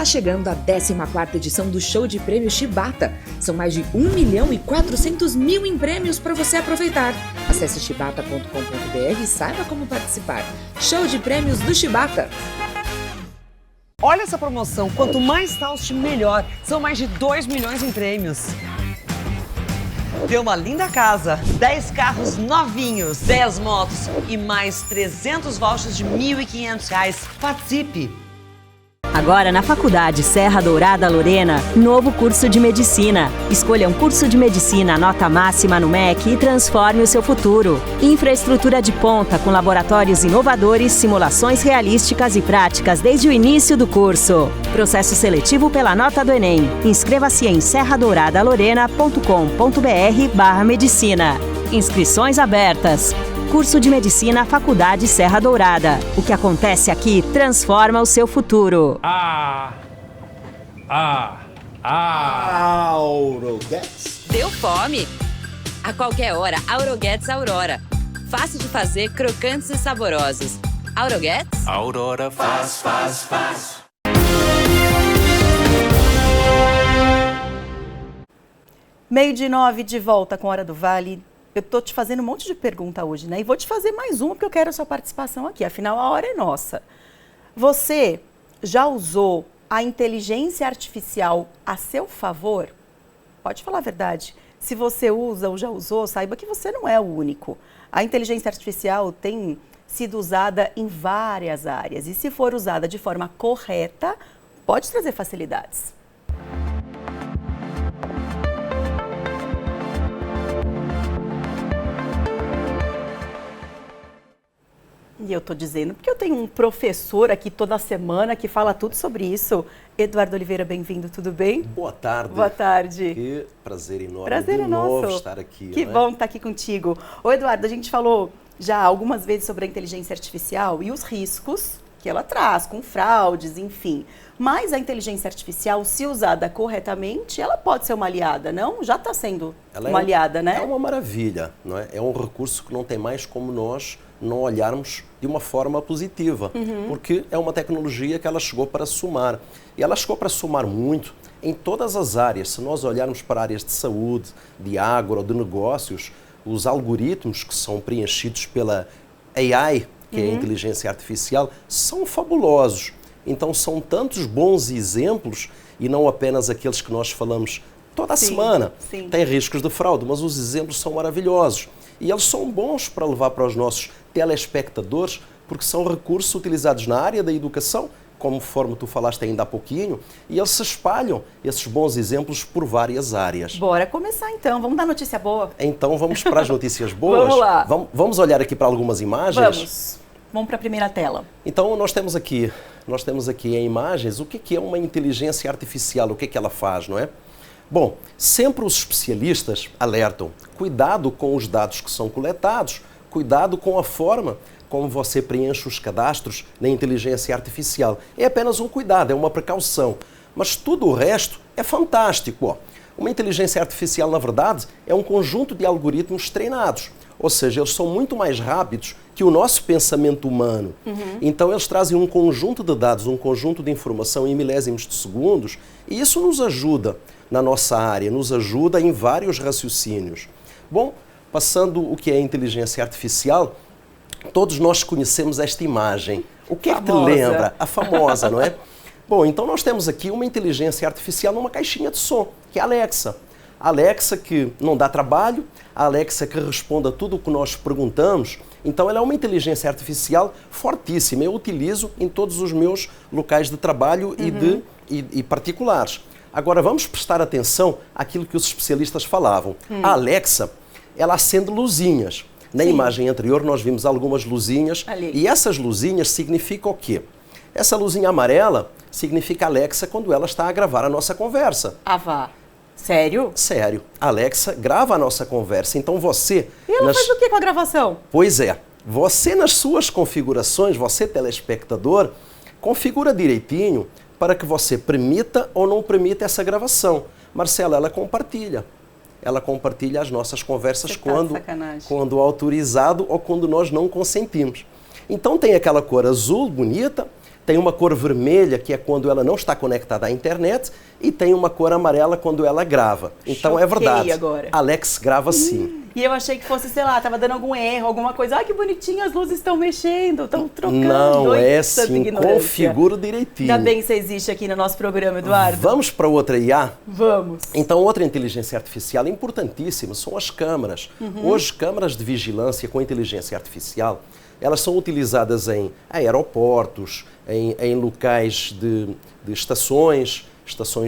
Chegando a 14ª edição do Show de Prêmios Chibata. São mais de 1.400.000 em prêmios para você aproveitar. Acesse chibata.com.br e saiba como participar. Show de Prêmios do Chibata. Olha essa promoção, quanto mais Taust, melhor. São mais de 2 milhões em prêmios. Tem uma linda casa, 10 carros novinhos, 10 motos e mais 300 vouchers de R$ 1.500. Participe! Agora na Faculdade Serra Dourada Lorena, novo curso de Medicina. Escolha um curso de Medicina nota máxima no MEC e transforme o seu futuro. Infraestrutura de ponta com laboratórios inovadores, simulações realísticas e práticas desde o início do curso. Processo seletivo pela nota do Enem. Inscreva-se em serradouradalorena.com.br/medicina. Inscrições abertas. Curso de Medicina Faculdade Serra Dourada. O que acontece aqui transforma o seu futuro. Aurogets. Deu fome? A qualquer hora, Aurogets Aurora. Fácil de fazer, crocantes e saborosos. Aurogets? Aurora faz. 12h09 de volta com Hora do Vale. Eu estou te fazendo um monte de pergunta hoje, né? E vou te fazer mais uma, porque eu quero a sua participação aqui. Afinal, a hora é nossa. Você já usou a inteligência artificial a seu favor? Pode falar a verdade. Se você usa ou já usou, saiba que você não é o único. A inteligência artificial tem sido usada em várias áreas. E se for usada de forma correta, pode trazer facilidades. E eu estou dizendo porque eu tenho um professor aqui toda semana que fala tudo sobre isso. Eduardo Oliveira, bem-vindo, tudo bem? Boa tarde. Boa tarde. Que prazer enorme Prazer é novo nosso. Estar aqui. Que bom estar aqui contigo. Ô Eduardo, a gente falou já algumas vezes sobre a inteligência artificial e os riscos que ela traz, com fraudes, enfim. Mas a inteligência artificial, se usada corretamente, ela pode ser uma aliada, não? Já está sendo uma aliada, né? É uma maravilha, não é? É um recurso que não tem mais como nós não olharmos de uma forma positiva, porque é uma tecnologia que ela chegou para somar. E ela chegou para somar muito em todas as áreas. Se nós olharmos para áreas de saúde, de agro, de negócios, os algoritmos que são preenchidos pela AI, que é a inteligência artificial, são fabulosos. Então são tantos bons exemplos e não apenas aqueles que nós falamos toda a semana. Sim. Tem riscos de fraude, mas os exemplos são maravilhosos. E eles são bons para levar para os nossos telespectadores, porque são recursos utilizados na área da educação, conforme tu falaste ainda há pouquinho, e eles se espalham, esses bons exemplos, por várias áreas. Bora começar então, vamos dar notícia boa. Então vamos para as notícias boas. Vamos lá. Vamos olhar aqui para algumas imagens? Vamos para a primeira tela. Então nós temos aqui em imagens o que é uma inteligência artificial, o que ela faz, não é? Bom, sempre os especialistas alertam, cuidado com os dados que são coletados, cuidado com a forma como você preenche os cadastros na inteligência artificial. É apenas um cuidado, é uma precaução. Mas tudo o resto é fantástico. Ó. Uma inteligência artificial, na verdade, é um conjunto de algoritmos treinados. Ou seja, eles são muito mais rápidos que o nosso pensamento humano. Então, eles trazem um conjunto de dados, um conjunto de informação em milésimos de segundos, e isso nos ajuda na nossa área, nos ajuda em vários raciocínios. Bom, passando o que é a inteligência artificial, todos nós conhecemos esta imagem. O que é que te lembra? A famosa, não é? Bom, então nós temos aqui uma inteligência artificial numa caixinha de som, que é a Alexa. A Alexa que não dá trabalho, a Alexa que responde a tudo o que nós perguntamos. Então ela é uma inteligência artificial fortíssima. Eu utilizo em todos os meus locais de trabalho e particulares. Agora vamos prestar atenção àquilo que os especialistas falavam. A Alexa, ela acende luzinhas. Na imagem anterior nós vimos algumas luzinhas e essas luzinhas significam o quê? Essa luzinha amarela significa Alexa quando ela está a gravar a nossa conversa. Ah, vá. Sério? Sério. A Alexa grava a nossa conversa. Então você... E ela faz o que com a gravação? Pois é. Você nas suas configurações, você telespectador, configura direitinho para que você permita ou não permita essa gravação. Marcela, ela compartilha. Ela compartilha as nossas conversas quando autorizado ou quando nós não consentimos. Então tem aquela cor azul bonita, tem uma cor vermelha que é quando ela não está conectada à internet e tem uma cor amarela quando ela grava. Então é verdade, agora. Alex grava sim. E eu achei que fosse, sei lá, tava dando algum erro, alguma coisa. Ai, que bonitinho, as luzes estão mexendo, estão trocando. Não, é sim, configura direitinho. Ainda bem que você existe aqui no nosso programa, Eduardo. Vamos para outra IA? Vamos. Então, outra inteligência artificial importantíssima são as câmaras. Hoje, câmaras de vigilância com inteligência artificial, elas são utilizadas em aeroportos, em locais de estações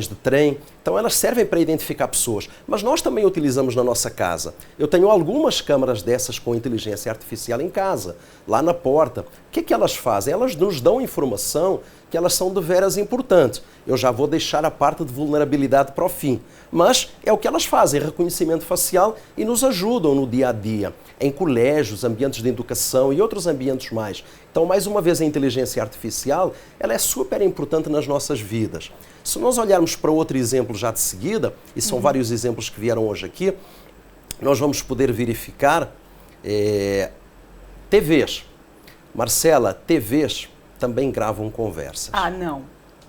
de trem. Então elas servem para identificar pessoas, mas nós também utilizamos na nossa casa. Eu tenho algumas câmaras dessas com inteligência artificial em casa, lá na porta. O que elas fazem? Elas nos dão informação que elas são de veras importantes. Eu já vou deixar a parte de vulnerabilidade para o fim, mas é o que elas fazem, reconhecimento facial, e nos ajudam no dia a dia, em colégios, ambientes de educação e outros ambientes mais. Então, mais uma vez, a inteligência artificial, ela é super importante nas nossas vidas. Se nós olharmos para outro exemplo já de seguida, e são vários exemplos que vieram hoje aqui, nós vamos poder verificar TVs. Marcela, TVs também gravam conversas. Ah, não.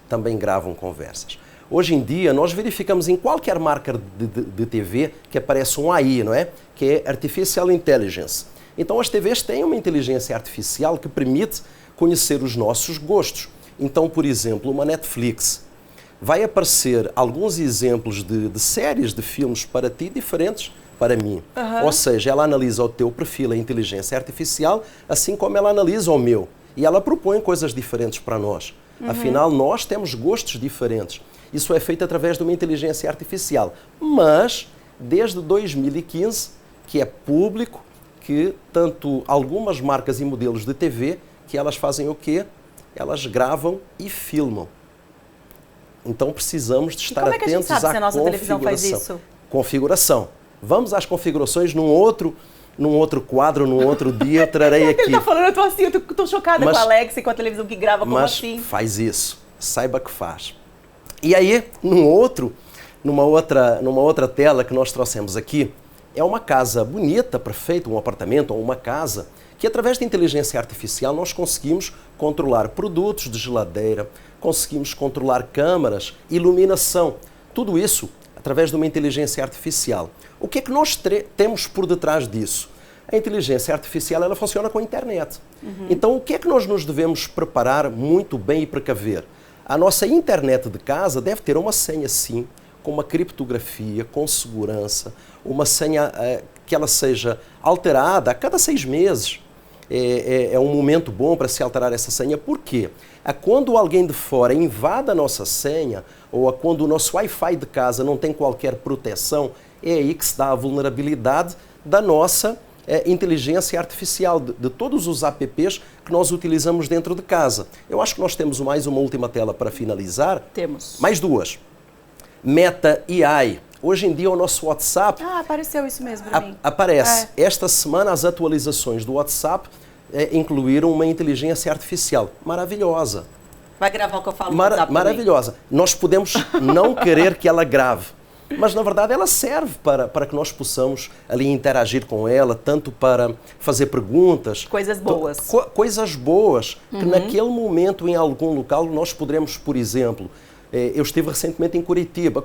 Também gravam conversas. Hoje em dia, nós verificamos em qualquer marca de TV que aparece um AI, não é? Que é Artificial Intelligence. Então, as TVs têm uma inteligência artificial que permite conhecer os nossos gostos. Então, por exemplo, uma Netflix vai aparecer alguns exemplos de séries, de filmes para ti diferentes para mim. Ou seja, ela analisa o teu perfil, a inteligência artificial, assim como ela analisa o meu. E ela propõe coisas diferentes para nós. Afinal, nós temos gostos diferentes. Isso é feito através de uma inteligência artificial. Mas, desde 2015, que é público, que tanto algumas marcas e modelos de TV, que elas fazem o quê? Elas gravam e filmam. Então precisamos de estar atentos à configuração. Como é que a gente sabe se a nossa televisão faz isso? Configuração. Vamos às configurações num outro quadro, num outro dia, eu trarei aqui. Ele tá falando, eu tô assim, eu tô chocada com a Alexa e com a televisão que grava, como assim? Mas faz isso, saiba que faz. E aí, numa outra tela que nós trouxemos aqui, é uma casa bonita, perfeita, um apartamento ou uma casa, que através da inteligência artificial nós conseguimos controlar produtos de geladeira, conseguimos controlar câmaras, iluminação, tudo isso através de uma inteligência artificial. O que é que nós temos por detrás disso? A inteligência artificial ela funciona com a internet. Então, o que é que nós nos devemos preparar muito bem e precaver? A nossa internet de casa deve ter uma senha, sim, com uma criptografia, com segurança, uma senha que ela seja alterada a cada 6 meses. É um momento bom para se alterar essa senha. Por quê? Quando alguém de fora invada a nossa senha, ou quando o nosso Wi-Fi de casa não tem qualquer proteção, é aí que se dá a vulnerabilidade da nossa inteligência artificial, de todos os apps que nós utilizamos dentro de casa. Eu acho que nós temos mais uma última tela para finalizar. Temos. Mais 2. Meta AI. Hoje em dia o nosso WhatsApp... apareceu isso mesmo para mim. Aparece. Esta semana as atualizações do WhatsApp incluíram uma inteligência artificial maravilhosa. Vai gravar o que eu falo no WhatsApp maravilhosa. Nós podemos não querer que ela grave, mas na verdade ela serve para que nós possamos ali interagir com ela, tanto para fazer perguntas... Coisas boas. Coisas boas, que naquele momento em algum local nós poderemos, por exemplo... eu estive recentemente em Curitiba.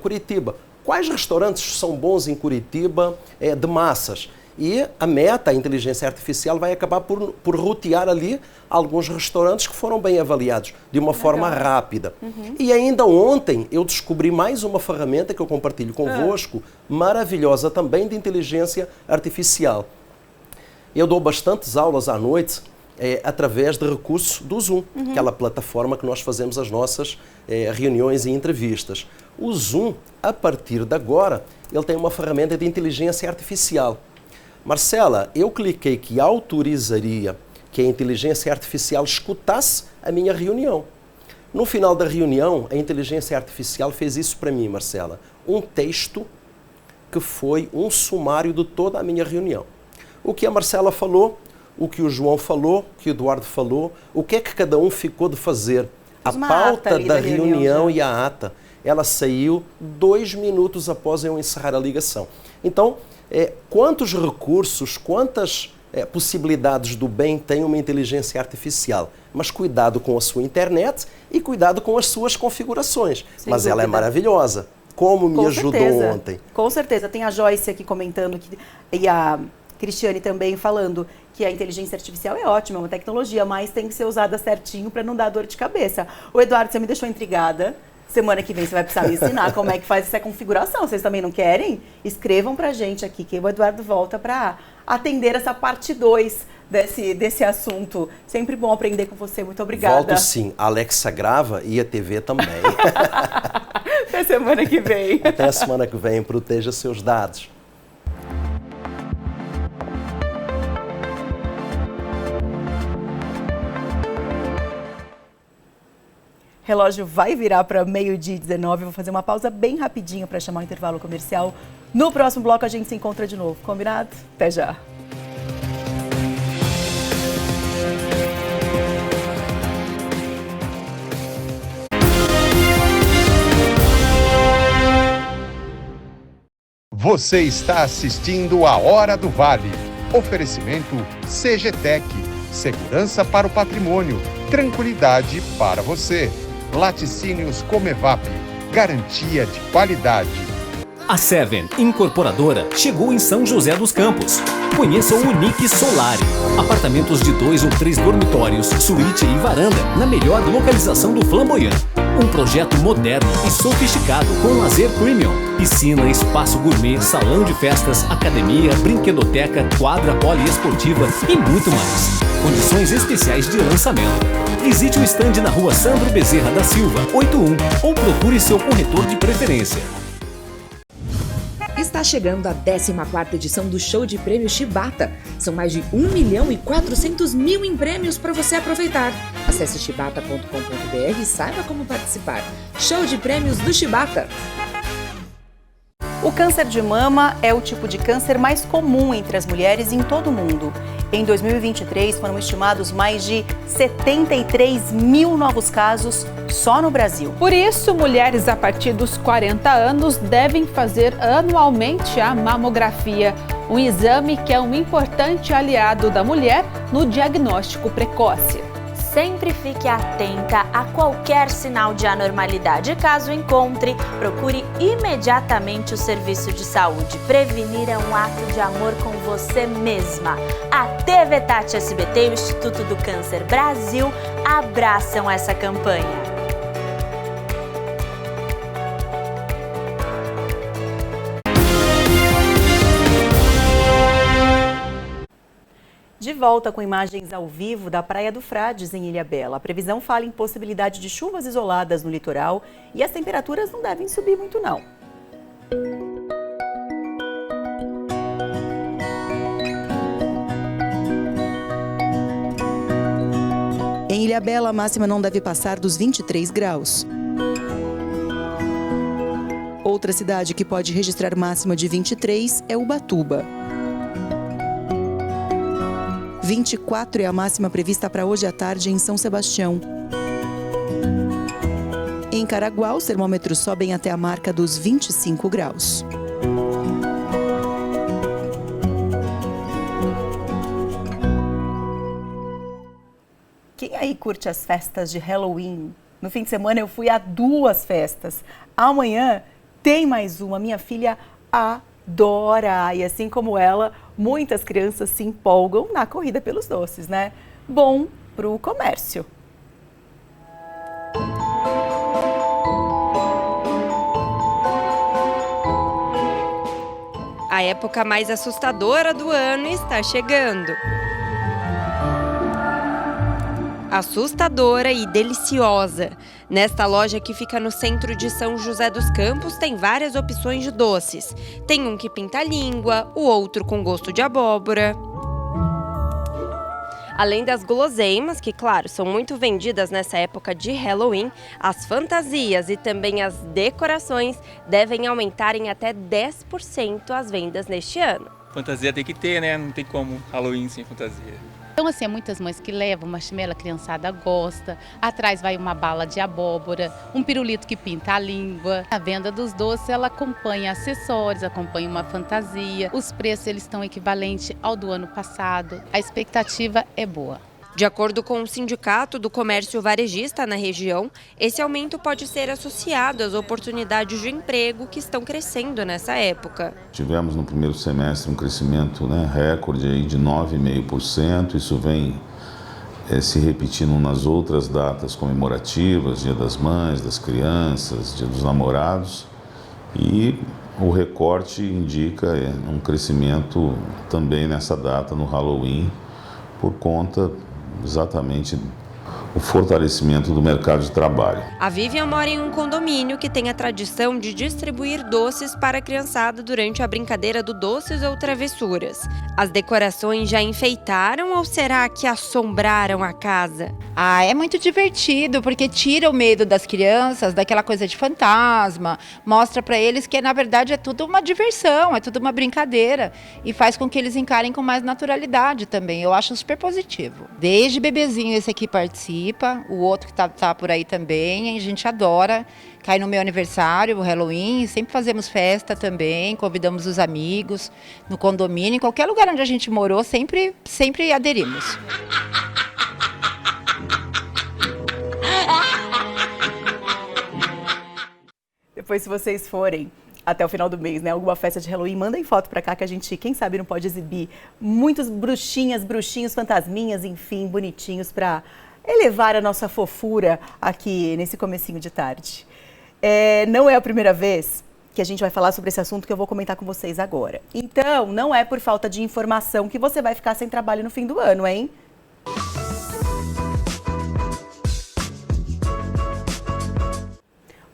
Quais restaurantes são bons em Curitiba de massas? E a Meta, a inteligência artificial, vai acabar por rotear ali alguns restaurantes que foram bem avaliados de uma forma rápida. E ainda ontem eu descobri mais uma ferramenta que eu compartilho convosco, maravilhosa também de inteligência artificial. Eu dou bastantes aulas à noite através de recursos do Zoom, aquela plataforma que nós fazemos as nossas reuniões e entrevistas. O Zoom, a partir de agora, ele tem uma ferramenta de inteligência artificial. Marcela, eu cliquei que autorizaria que a inteligência artificial escutasse a minha reunião. No final da reunião, a inteligência artificial fez isso para mim, Marcela. Um texto que foi um sumário de toda a minha reunião. O que a Marcela falou, o que o João falou, o que o Eduardo falou, o que é que cada um ficou de fazer. A pauta da reunião e a ata, ela saiu 2 minutos após eu encerrar a ligação. Então, quantos recursos, quantas possibilidades do bem tem uma inteligência artificial? Mas cuidado com a sua internet e cuidado com as suas configurações. Mas ela é maravilhosa. Como me ajudou ontem. Com certeza. Tem a Joyce aqui comentando e a Cristiane também falando que a inteligência artificial é ótima, é uma tecnologia, mas tem que ser usada certinho para não dar dor de cabeça. O Eduardo, você me deixou intrigada. Semana que vem você vai precisar me ensinar como é que faz essa configuração. Vocês também não querem? Escrevam pra gente aqui que o Eduardo volta para atender essa parte 2 desse assunto. Sempre bom aprender com você. Muito obrigada. Volto sim. A Alexa grava e a TV também. Até semana que vem. Até a semana que vem. Proteja seus dados. Relógio vai virar para 12h19. Vou fazer uma pausa bem rapidinho para chamar o intervalo comercial. No próximo bloco a gente se encontra de novo. Combinado? Até já. Você está assistindo a Hora do Vale. Oferecimento CGTEC. Segurança para o patrimônio. Tranquilidade para você. Laticínios Comevap, garantia de qualidade. A Seven Incorporadora chegou em São José dos Campos. Conheça o Unique Solari. Apartamentos de 2 ou 3 dormitórios, suíte e varanda, na melhor localização do Flamboyant. Um projeto moderno e sofisticado com lazer premium. Piscina, espaço gourmet, salão de festas, academia, brinquedoteca, quadra poliesportiva e muito mais. Condições especiais de lançamento. Visite o estande na rua Sandro Bezerra da Silva, 81, ou procure seu corretor de preferência. Está chegando a 14ª edição do Show de Prêmios Chibata. São mais de 1.400.000 em prêmios para você aproveitar. Acesse chibata.com.br e saiba como participar. Show de Prêmios do Chibata. O câncer de mama é o tipo de câncer mais comum entre as mulheres em todo o mundo. Em 2023, foram estimados mais de 73 mil novos casos só no Brasil. Por isso, mulheres a partir dos 40 anos devem fazer anualmente a mamografia, um exame que é um importante aliado da mulher no diagnóstico precoce. Sempre fique atenta a qualquer sinal de anormalidade. Caso encontre, procure imediatamente o serviço de saúde. Prevenir é um ato de amor com você mesma. A TV Tati SBT e o Instituto do Câncer Brasil abraçam essa campanha. De volta com imagens ao vivo da Praia do Frades, em Ilhabela. A previsão fala em possibilidade de chuvas isoladas no litoral e as temperaturas não devem subir muito, não. Em Ilhabela, a máxima não deve passar dos 23 graus. Outra cidade que pode registrar máxima de 23 é Ubatuba. 24 é a máxima prevista para hoje à tarde em São Sebastião. Em Caraguá, os termômetros sobem até a marca dos 25 graus. Quem aí curte as festas de Halloween? No fim de semana eu fui a 2 festas. Amanhã tem mais uma. Minha filha adora. E assim como ela, muitas crianças se empolgam na corrida pelos doces, né? Bom pro comércio. A época mais assustadora do ano está chegando. Assustadora e deliciosa. Nesta loja que fica no centro de São José dos Campos tem várias opções de doces. Tem um que pinta a língua, o outro com gosto de abóbora. Além das guloseimas, que claro, são muito vendidas nessa época de Halloween, as fantasias e também as decorações devem aumentar em até 10% as vendas neste ano. Fantasia tem que ter, né? Não tem como Halloween sem fantasia. Então, assim, muitas mães que levam marshmallow, a criançada gosta. Atrás vai uma bala de abóbora, um pirulito que pinta a língua. A venda dos doces, ela acompanha acessórios, acompanha uma fantasia. Os preços, eles estão equivalentes ao do ano passado. A expectativa é boa. De acordo com o Sindicato do Comércio Varejista na região, esse aumento pode ser associado às oportunidades de emprego que estão crescendo nessa época. Tivemos no primeiro semestre um crescimento recorde aí de 9,5%. Isso vem se repetindo nas outras datas comemorativas, Dia das Mães, das Crianças, Dia dos Namorados. E o recorte indica um crescimento também nessa data, no Halloween, por conta exatamente o fortalecimento do mercado de trabalho. A Vivian mora em um condomínio que tem a tradição de distribuir doces para a criançada durante a brincadeira do doces ou travessuras. As decorações já enfeitaram ou será que assombraram a casa? É muito divertido, porque tira o medo das crianças, daquela coisa de fantasma, mostra para eles que na verdade é tudo uma diversão, é tudo uma brincadeira e faz com que eles encarem com mais naturalidade também. Eu acho super positivo. Desde bebezinho esse aqui participa, o outro que tá por aí também, a gente adora. Cai no meu aniversário, o Halloween, sempre fazemos festa também, convidamos os amigos, no condomínio, em qualquer lugar onde a gente morou, sempre aderimos. Depois, se vocês forem até o final do mês, né, alguma festa de Halloween, mandem foto pra cá que a gente, quem sabe, não pode exibir muitos bruxinhas, bruxinhos, fantasminhas, enfim, bonitinhos pra elevar a nossa fofura aqui nesse comecinho de tarde. Não é a primeira vez que a gente vai falar sobre esse assunto que eu vou comentar com vocês agora. Então, não é por falta de informação que você vai ficar sem trabalho no fim do ano, hein?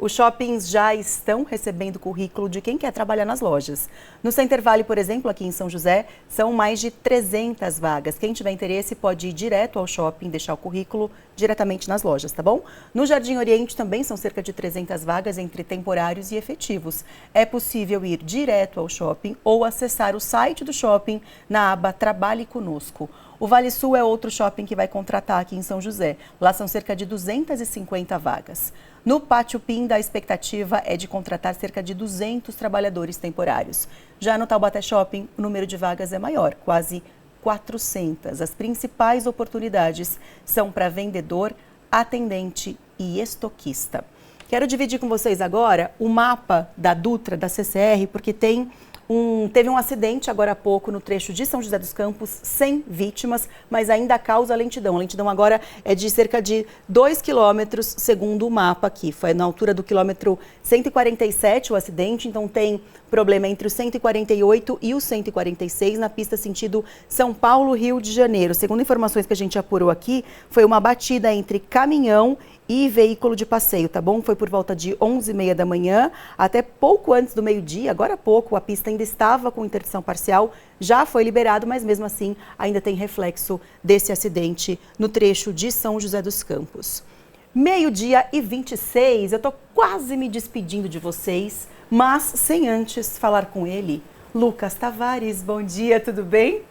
Os shoppings já estão recebendo currículo de quem quer trabalhar nas lojas. No Center Valley, por exemplo, aqui em São José, são mais de 300 vagas. Quem tiver interesse pode ir direto ao shopping, deixar o currículo diretamente nas lojas, tá bom? No Jardim Oriente também são cerca de 300 vagas entre temporários e efetivos. É possível ir direto ao shopping ou acessar o site do shopping na aba Trabalhe Conosco. O Vale Sul é outro shopping que vai contratar aqui em São José. Lá são cerca de 250 vagas. No Pátio Pinda, a expectativa é de contratar cerca de 200 trabalhadores temporários. Já no Taubaté Shopping, o número de vagas é maior, quase 400. As principais oportunidades são para vendedor, atendente e estoquista. Quero dividir com vocês agora o mapa da Dutra, da CCR, porque teve um acidente agora há pouco no trecho de São José dos Campos, sem vítimas, mas ainda causa lentidão. A lentidão agora é de cerca de 2 quilômetros, segundo o mapa aqui. Foi na altura do quilômetro 147 o acidente, então tem problema entre o 148 e o 146 na pista sentido São Paulo, Rio de Janeiro. Segundo informações que a gente apurou aqui, foi uma batida entre caminhão e veículo de passeio, tá bom? Foi por volta de 11h30 da manhã, até pouco antes do meio-dia. Agora há pouco, a pista ainda estava com interdição parcial, já foi liberado, mas mesmo assim ainda tem reflexo desse acidente no trecho de São José dos Campos. 12h26, eu estou quase me despedindo de vocês, mas sem antes falar com ele, Lucas Tavares. Bom dia, tudo bem?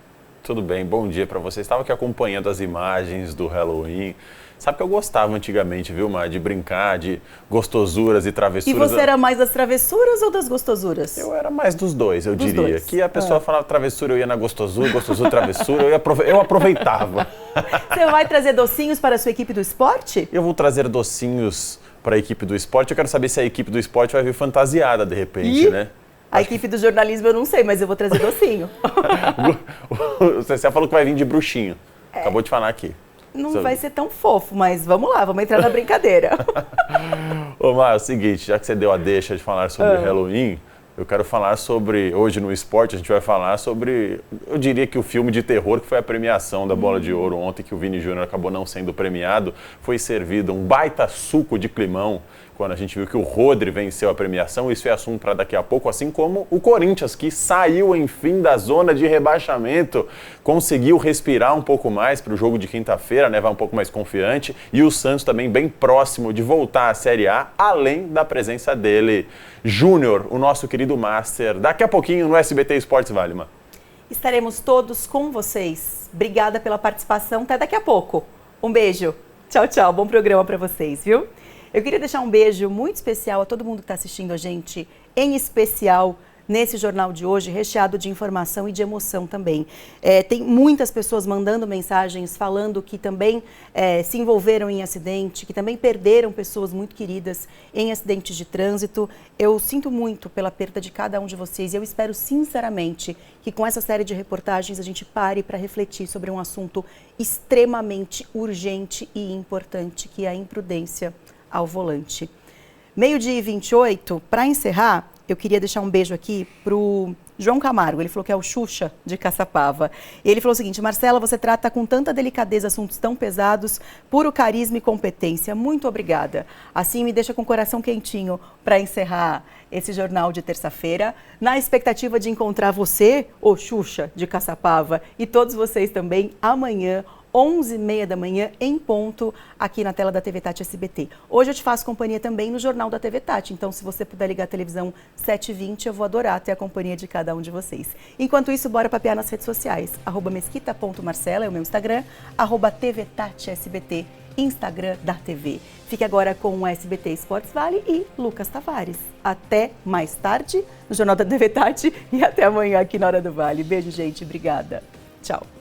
Tudo bem, bom dia para você. Estava aqui acompanhando as imagens do Halloween. Sabe que eu gostava antigamente, viu, Mar, de brincar, de gostosuras e travessuras. E você era mais das travessuras ou das gostosuras? Eu era mais dos dois, eu diria. Que a pessoa falava travessura, eu ia na gostosura, travessura, eu aproveitava. Você vai trazer docinhos para a sua equipe do esporte? Eu vou trazer docinhos para a equipe do esporte. Eu quero saber se a equipe do esporte vai vir fantasiada de repente, né? A equipe do jornalismo eu não sei, mas eu vou trazer docinho. Você falou que vai vir de bruxinho. Acabou de falar aqui. Não vai ser tão fofo, mas vamos lá, vamos entrar na brincadeira. Ô, Mar, é o seguinte, já que você deu a deixa de falar sobre Halloween, eu quero falar sobre, hoje no esporte, a gente vai falar sobre, eu diria que o filme de terror, que foi a premiação da Bola de Ouro ontem, que o Vini Júnior acabou não sendo premiado, foi servido um baita suco de climão, quando a gente viu que o Rodri venceu a premiação. Isso é assunto para daqui a pouco, assim como o Corinthians, que saiu, enfim, da zona de rebaixamento, conseguiu respirar um pouco mais para o jogo de quinta-feira, né, vai um pouco mais confiante, e o Santos também bem próximo de voltar à Série A, além da presença dele, Júnior, o nosso querido Master, daqui a pouquinho no SBT Esportes Valima. Estaremos todos com vocês. Obrigada pela participação, até daqui a pouco. Um beijo. Tchau, tchau. Bom programa para vocês, viu? Eu queria deixar um beijo muito especial a todo mundo que está assistindo a gente, em especial nesse jornal de hoje, recheado de informação e de emoção também. Tem muitas pessoas mandando mensagens falando que também se envolveram em acidente, que também perderam pessoas muito queridas em acidentes de trânsito. Eu sinto muito pela perda de cada um de vocês e eu espero sinceramente que com essa série de reportagens a gente pare para refletir sobre um assunto extremamente urgente e importante, que é a imprudência ao volante. 12h28, para encerrar, eu queria deixar um beijo aqui pro João Camargo, ele falou que é o Xuxa de Caçapava. Ele falou o seguinte: Marcela, você trata com tanta delicadeza assuntos tão pesados, puro carisma e competência. Muito obrigada. Assim me deixa com o coração quentinho para encerrar esse jornal de terça-feira, na expectativa de encontrar você, o Xuxa de Caçapava, e todos vocês também amanhã, 11h30 da manhã, em ponto, aqui na tela da TV Tati SBT. Hoje eu te faço companhia também no Jornal da TV Tati, então se você puder ligar a televisão 7h20, eu vou adorar ter a companhia de cada um de vocês. Enquanto isso, bora papear nas redes sociais, @mesquita.marcela é o meu Instagram, @TV Tati SBT, Instagram da TV. Fique agora com o SBT Esportes Vale e Lucas Tavares. Até mais tarde no Jornal da TV Tati e até amanhã aqui na Hora do Vale. Beijo, gente. Obrigada. Tchau.